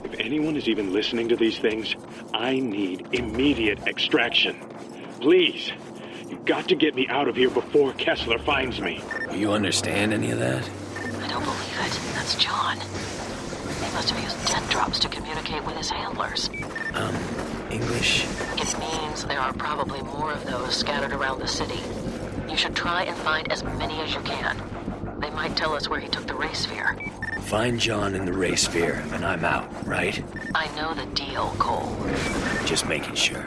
If anyone is even listening to these things, I need immediate extraction. Please, you've got to get me out of here before Kessler finds me. Do you understand any of that? I don't believe it. That's John. He must have used death drops to communicate with his handlers. English? It means there are probably more of those scattered around the city. You should try and find as many as you can. They might tell us where he took the ray sphere. Find John in the ray sphere, and I'm out, right? I know the deal, Cole. Just making sure.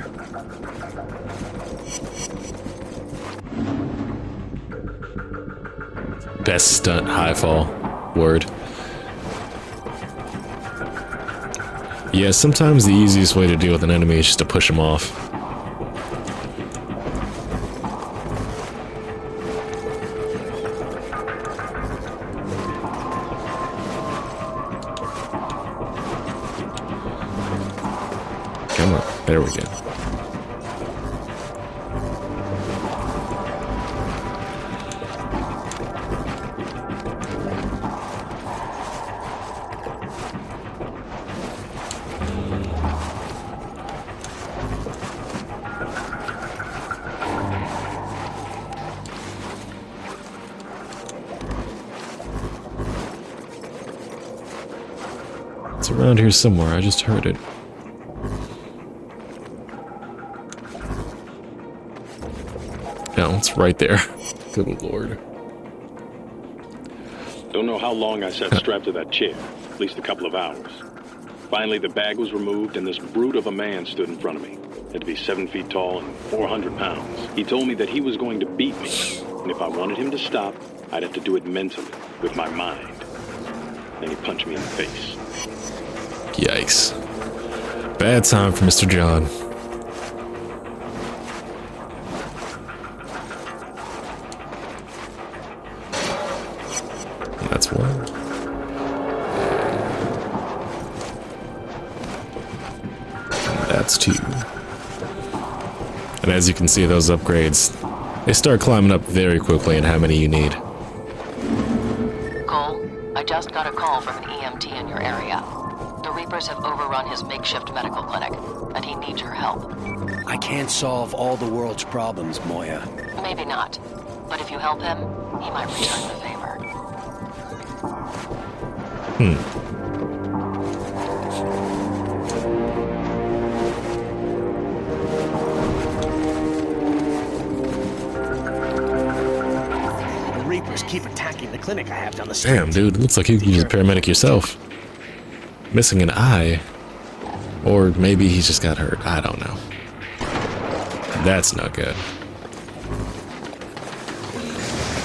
Best stunt, high fall. Word. Yeah, sometimes the easiest way to deal with an enemy is just to push them off. Come on, there we go. It's around here somewhere, I just heard it. No, it's right there. Good lord. Don't know how long I sat strapped to that chair, at least a couple of hours. Finally, the bag was removed and this brute of a man stood in front of me. Had to be 7 feet tall and 400 pounds. He told me that he was going to beat me, and if I wanted him to stop, I'd have to do it mentally, with my mind. Then he punched me in the face. Yikes. Bad time for Mr. John. That's one. That's two. And as you can see, those upgrades, they start climbing up very quickly in how many you need. Cole, I just got a call from an EMT in your area. The Reapers have overrun his makeshift medical clinic, and he needs your help. I can't solve all the world's problems, Moya. Maybe not, but if you help him, he might return the favor. The Reapers keep attacking the clinic I have down the street. Damn, dude, looks like you could use a paramedic yourself. Missing an eye. Or maybe he just got hurt. I don't know. That's not good.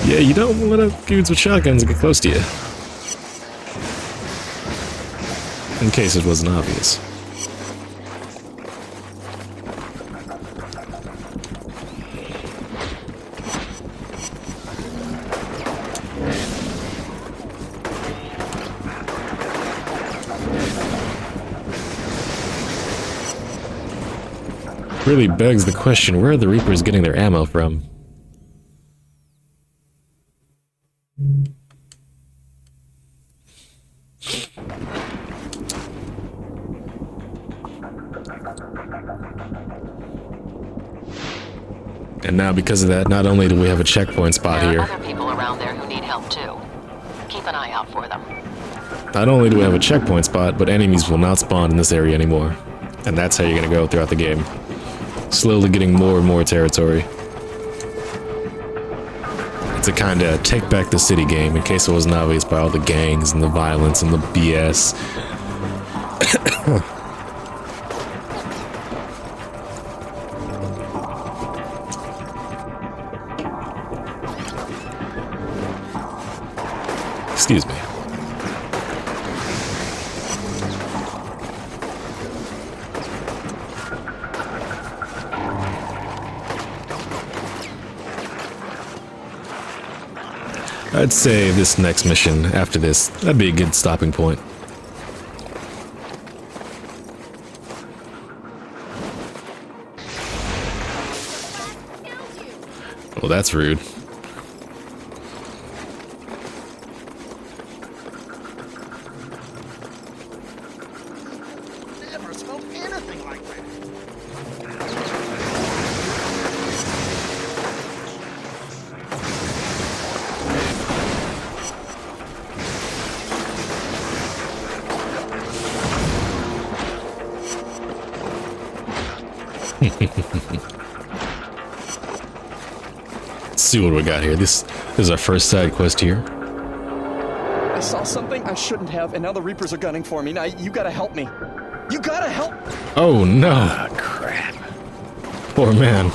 Yeah, you don't let up dudes with shotguns get close to you. In case it wasn't obvious. Really begs the question, where are the Reapers getting their ammo from? And now because of that, not only do we have a checkpoint spot There here, are other people around there who need help too. Keep an eye out for them. not only do we have a checkpoint spot, but enemies will not spawn in this area anymore. And that's how you're gonna go throughout the game. Slowly getting more and more territory. It's a kinda take back the city game, in case it wasn't obvious by all the gangs and the violence and the BS. Excuse me. I'd say this next mission after this, that'd be a good stopping point. Well, that's rude. Never smelled anything like that. Let's see what we got here. This is our first side quest here. I saw something I shouldn't have, and now the Reapers are gunning for me. Now, you gotta help me. You gotta help! Oh no! Ah, crap. Poor man.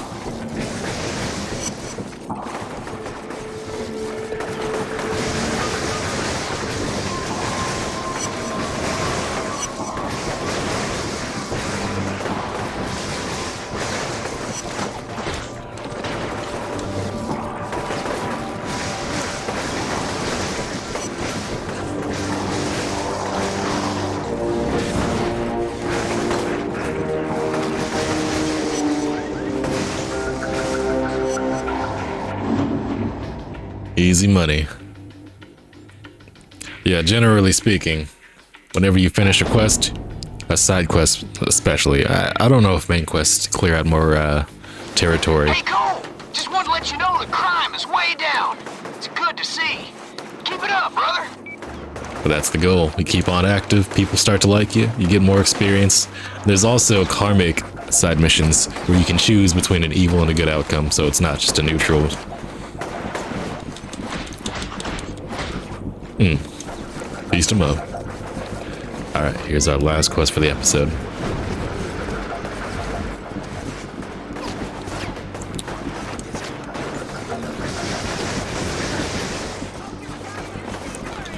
Easy money. Yeah, generally speaking, whenever you finish a quest, a side quest especially, I don't know if main quests clear out more territory. Hey, Cole! Just wanted to let you know the crime is way down. It's good to see. Keep it up, brother. But that's the goal. You keep on active, people start to like you, you get more experience. There's also karmic side missions where you can choose between an evil and a good outcome, so it's not just a neutral. Beast 'em up. Alright, here's our last quest for the episode.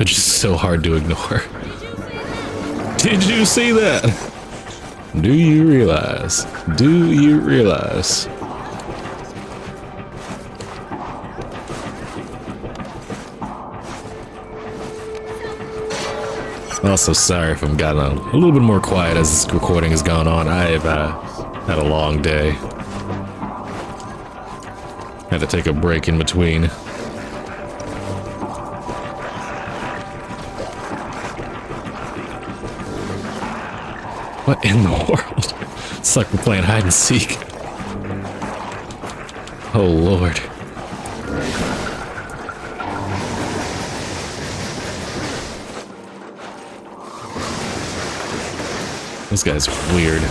It's just so hard to ignore. Did you see that? Do you realize? Do you realize? Also, sorry if I'm gotten a little bit more quiet as this recording has gone on. I've had a long day. Had to take a break in between. What in the world? It's like we're playing hide and seek. Oh, Lord. This guy's weird.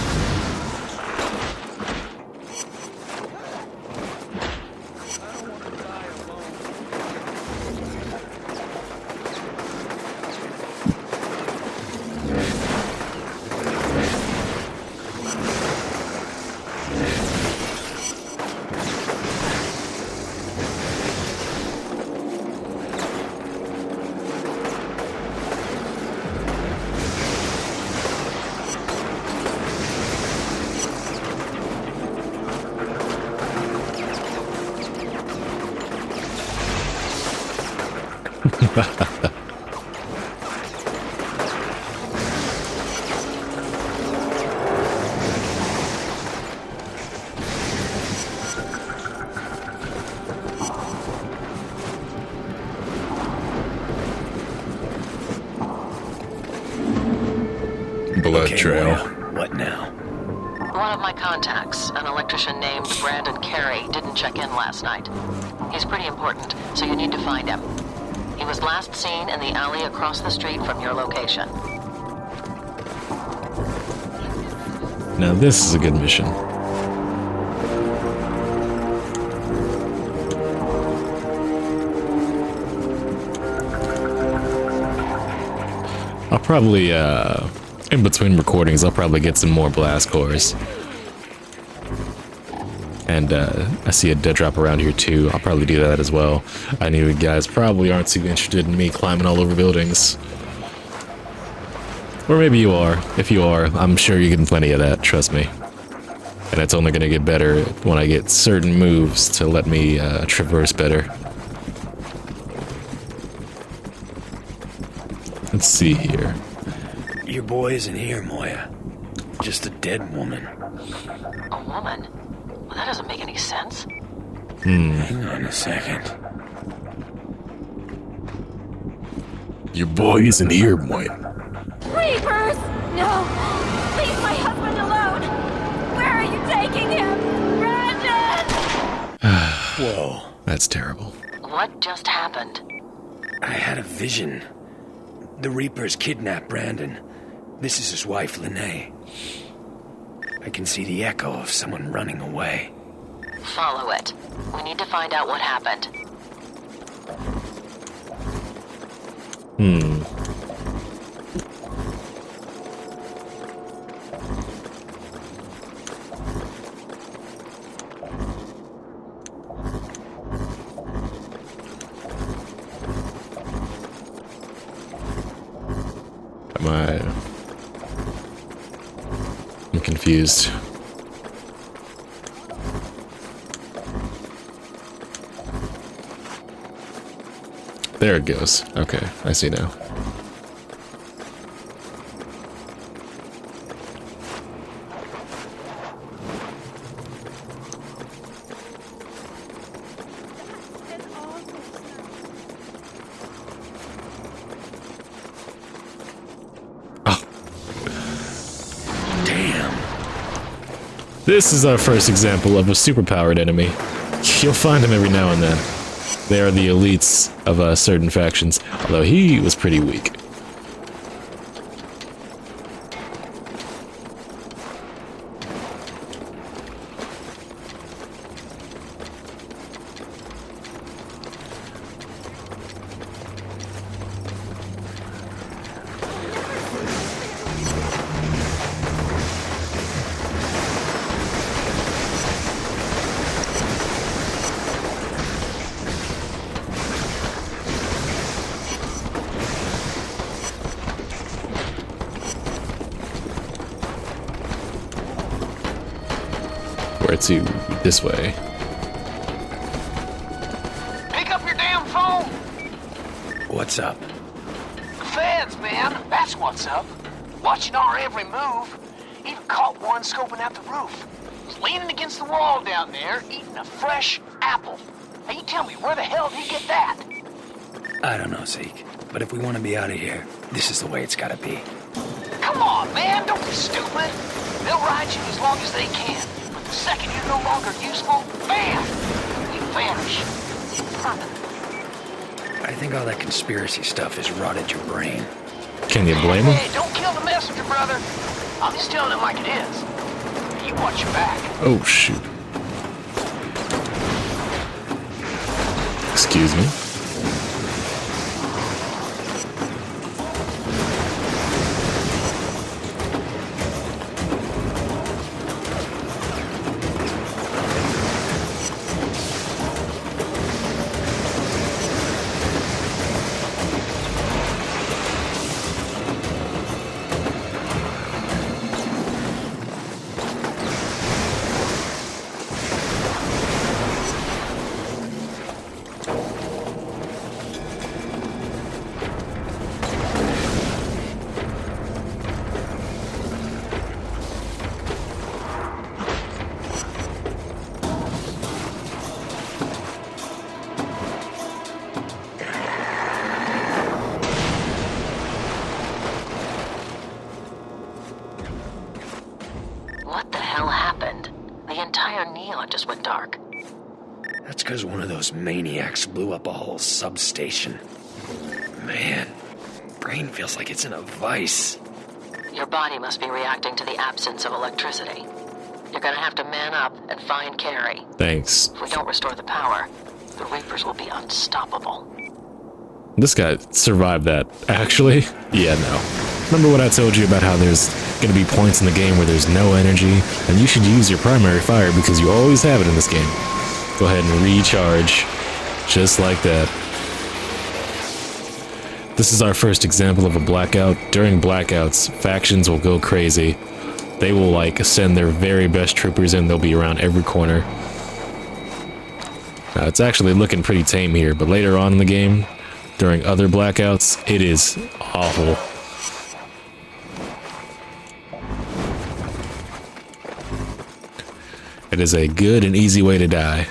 Blood trail. What now? One of my contacts, an electrician named Brandon Carey, didn't check in last night. He's pretty important, so you need to find him. He was last seen in the alley across the street from your location. Now this is a good mission. I'll probably, in between recordings, I'll probably get some more blast cores. And I see a dead drop around here too. I'll probably do that as well. I know you guys probably aren't too interested in me climbing all over buildings. Or maybe you are. If you are, I'm sure you're getting plenty of that, trust me. And it's only gonna get better when I get certain moves to let me traverse better. Let's see here. Your boy isn't here, Moya. Just a dead woman. A woman? Well, that doesn't make any sense. Hang on a second. Your boy isn't here, Moya. Reapers! No! Leave my husband alone! Where are you taking him? Brandon! Whoa. That's terrible. What just happened? I had a vision. The Reapers kidnapped Brandon. This is his wife, Lene. I can see the echo of someone running away. Follow it. We need to find out what happened. I'm confused. There it goes. Okay, I see now. This is our first example of a superpowered enemy. You'll find him every now and then. They are the elites of certain factions, although he was pretty weak. To this way. Pick up your damn phone! What's up? The feds, man. That's what's up. Watching our every move. Even caught one scoping out the roof. Was leaning against the wall down there, eating a fresh apple. Hey, you tell me, where the hell did he get that? I don't know, Zeke. But if we want to be out of here, this is the way it's gotta be. Come on, man. Don't be stupid. They'll ride you as long as they can. The second you're no longer useful, bam! You vanish. I think all that conspiracy stuff has rotted your brain. Can you blame him? Hey, don't kill the messenger, brother. I'm just telling it like it is. You watch your back. Oh, shoot. Excuse me. entire neon just went dark. That's because one of those maniacs blew up a whole substation. Man, brain feels like it's in a vice. Your body must be reacting to the absence of electricity. You're gonna have to man up and find Carrie. Thanks. If we don't restore the power, the Reapers will be unstoppable. This guy survived that, actually. Yeah, no. Remember what I told you about how there's gonna be points in the game where there's no energy, and you should use your primary fire because you always have it in this game. Go ahead and recharge, just like that. This is our first example of a blackout. During blackouts, factions will go crazy. They will, like, send their very best troopers in. They'll be around every corner. Now, it's actually looking pretty tame here, but later on in the game, during other blackouts, it is awful. It is a good and easy way to die.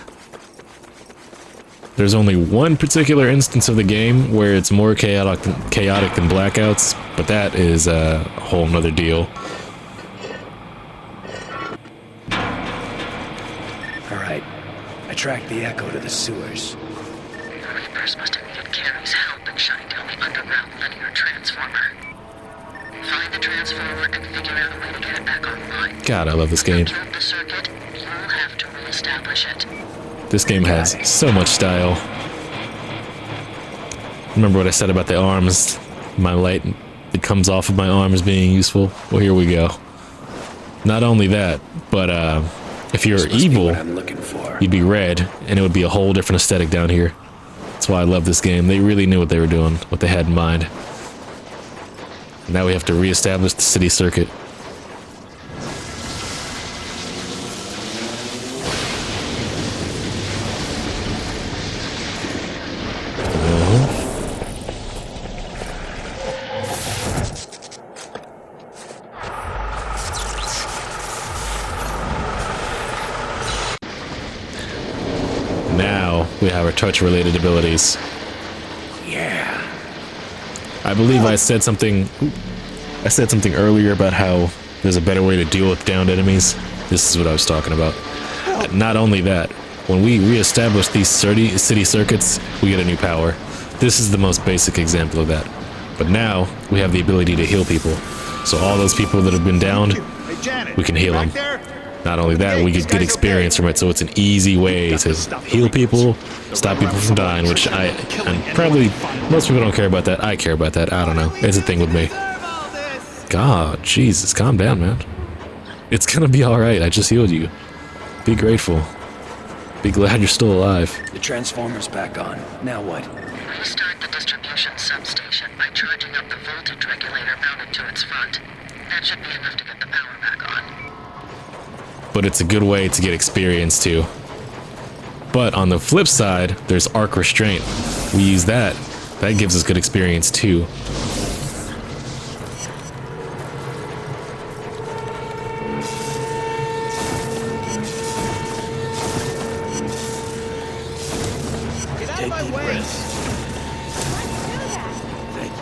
There's only one particular instance of the game where it's more chaotic than blackouts, but that is a whole nother deal. Alright, I tracked the Echo to the sewers. The Reapers must have needed Carrie's help in shutting down the underground linear transformer. Find the transformer and figure out a way to get it back online. God, I love this game. Kill the circuit, you'll have to reestablish it. This game has so much style. Remember what I said about the arms? My light that comes off of my arms being useful? Well, here we go. Not only that, but if you're evil, you'd be red, and it would be a whole different aesthetic down here. That's why I love this game. They really knew what they were doing, what they had in mind. Now we have to reestablish the city circuit. Now we have our touch-related abilities. Yeah. I believe I said something earlier about how there's a better way to deal with downed enemies. This is what I was talking about. Not only that, when we reestablish these city circuits, we get a new power. This is the most basic example of that. But now we have the ability to heal people. So all those people that have been downed, we can heal them. Not only that, we get good experience from it, so it's an easy way to heal people, stop people from dying, which and probably most people don't care about that. I care about that. I don't know. It's a thing with me. God, Jesus, calm down, man. It's gonna be alright. I just healed you. Be grateful. Be glad you're still alive. The transformer's back on. Now what? Restart the distribution substation by charging up the voltage regulator mounted to its front. That should be enough to get the power back on. But it's a good way to get experience too. But on the flip side, there's arc restraint. We use that. That gives us good experience too.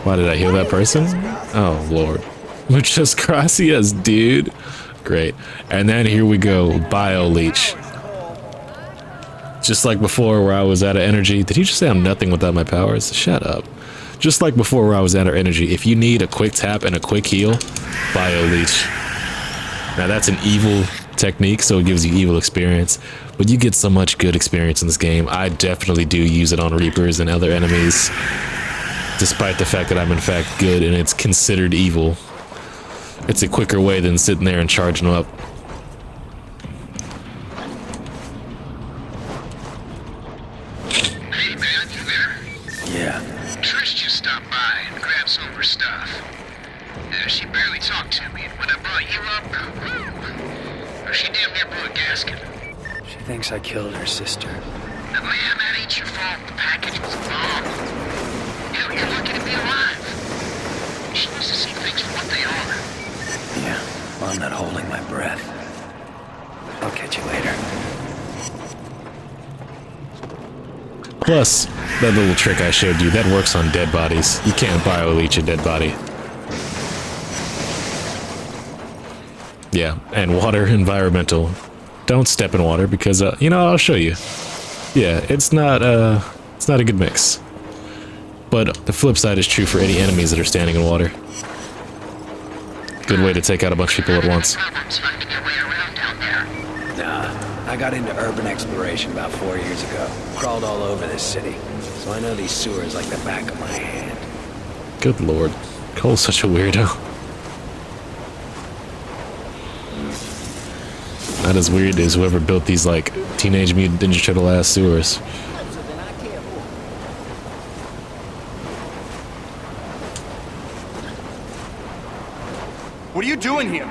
Why did I heal that person? Oh, Lord. Muchas gracias, dude. Great. And then here we go, Bio Leech. Just like before where I was out of energy. Did he just say I'm nothing without my powers? Shut up. Just like before where I was out of energy. If you need a quick tap and a quick heal, Bio Leech. Now that's an evil technique, so it gives you evil experience. But you get so much good experience in this game. I definitely do use it on Reapers and other enemies. Despite the fact that I'm in fact good and it's considered evil. It's a quicker way than sitting there and charging them up. Hey man, you there? Yeah. Trish just stopped by and grabbed some of her stuff. She barely talked to me, and when I brought you up, whew, she damn near blew a gasket. She thinks I killed her sister. Now, man, that ain't your fault. The package was a bomb. Hell, you're lucky to be alive. She wants to see things for what they are. Yeah, well, I'm not holding my breath. I'll catch you later. Plus, that little trick I showed you, that works on dead bodies. You can't bio-leech a dead body. Yeah, and water, environmental. don't step in water because, you know, I'll show you. Yeah, it's not a good mix. But the flip side is true for any enemies that are standing in water. Good way to take out a bunch of people at once. Nah, I got into urban exploration about 4 years ago. Crawled all over this city, so I know these sewers like the back of my hand. Good lord. Cole's such a weirdo. Not as weird as whoever built these, like, Teenage Mutant Ninja Turtle-ass sewers. What are you doing here?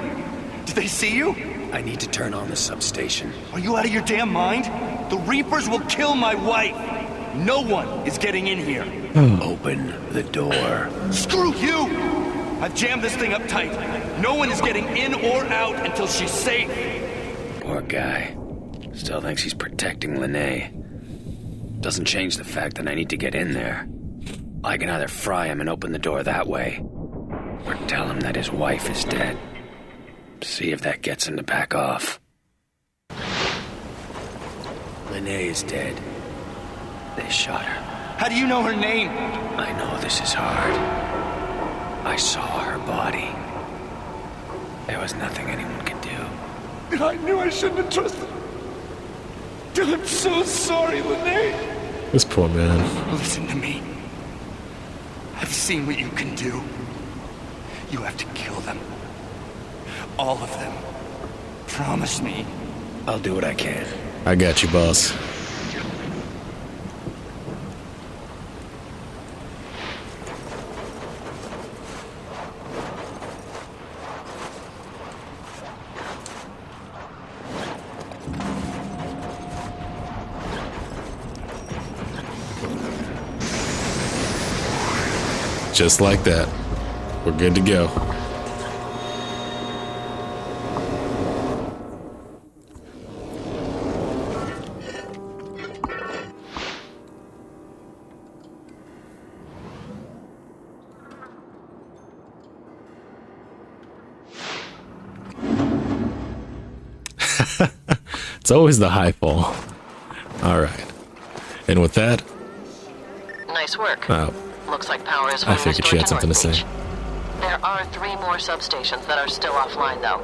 Did they see you? I need to turn on the substation. Are you out of your damn mind? The Reapers will kill my wife. No one is getting in here. Open the door. Screw you! I've jammed this thing up tight. No one is getting in or out until she's safe. Poor guy. Still thinks he's protecting Lene. Doesn't change the fact that I need to get in there. I can either fry him and open the door that way, or tell him that his wife is dead. See if that gets him to back off. Lene is dead. They shot her. How do you know her name? I know this is hard. I saw her body. There was nothing anyone could do. I knew I shouldn't have trusted. I'm so sorry, Lene. This poor man. Listen to me. I've seen what you can do. You have to kill them. All of them. Promise me. I'll do what I can. I got you, boss. Just like that. We're good to go. It's always the high fall. Alright. And with that... Nice work. Looks like power is I figured she had something to say. There are 3 more substations that are still offline, though.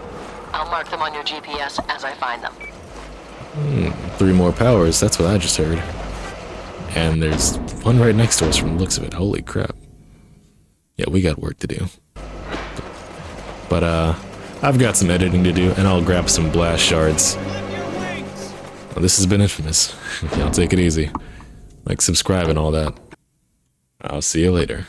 I'll mark them on your GPS as I find them. 3 more powers, that's what I just heard. And there's one right next to us from the looks of it. Holy crap. Yeah, we got work to do. But, I've got some editing to do, and I'll grab some blast shards. Well, this has been Infamous. Y'all take it easy. Like, subscribe and all that. I'll see you later.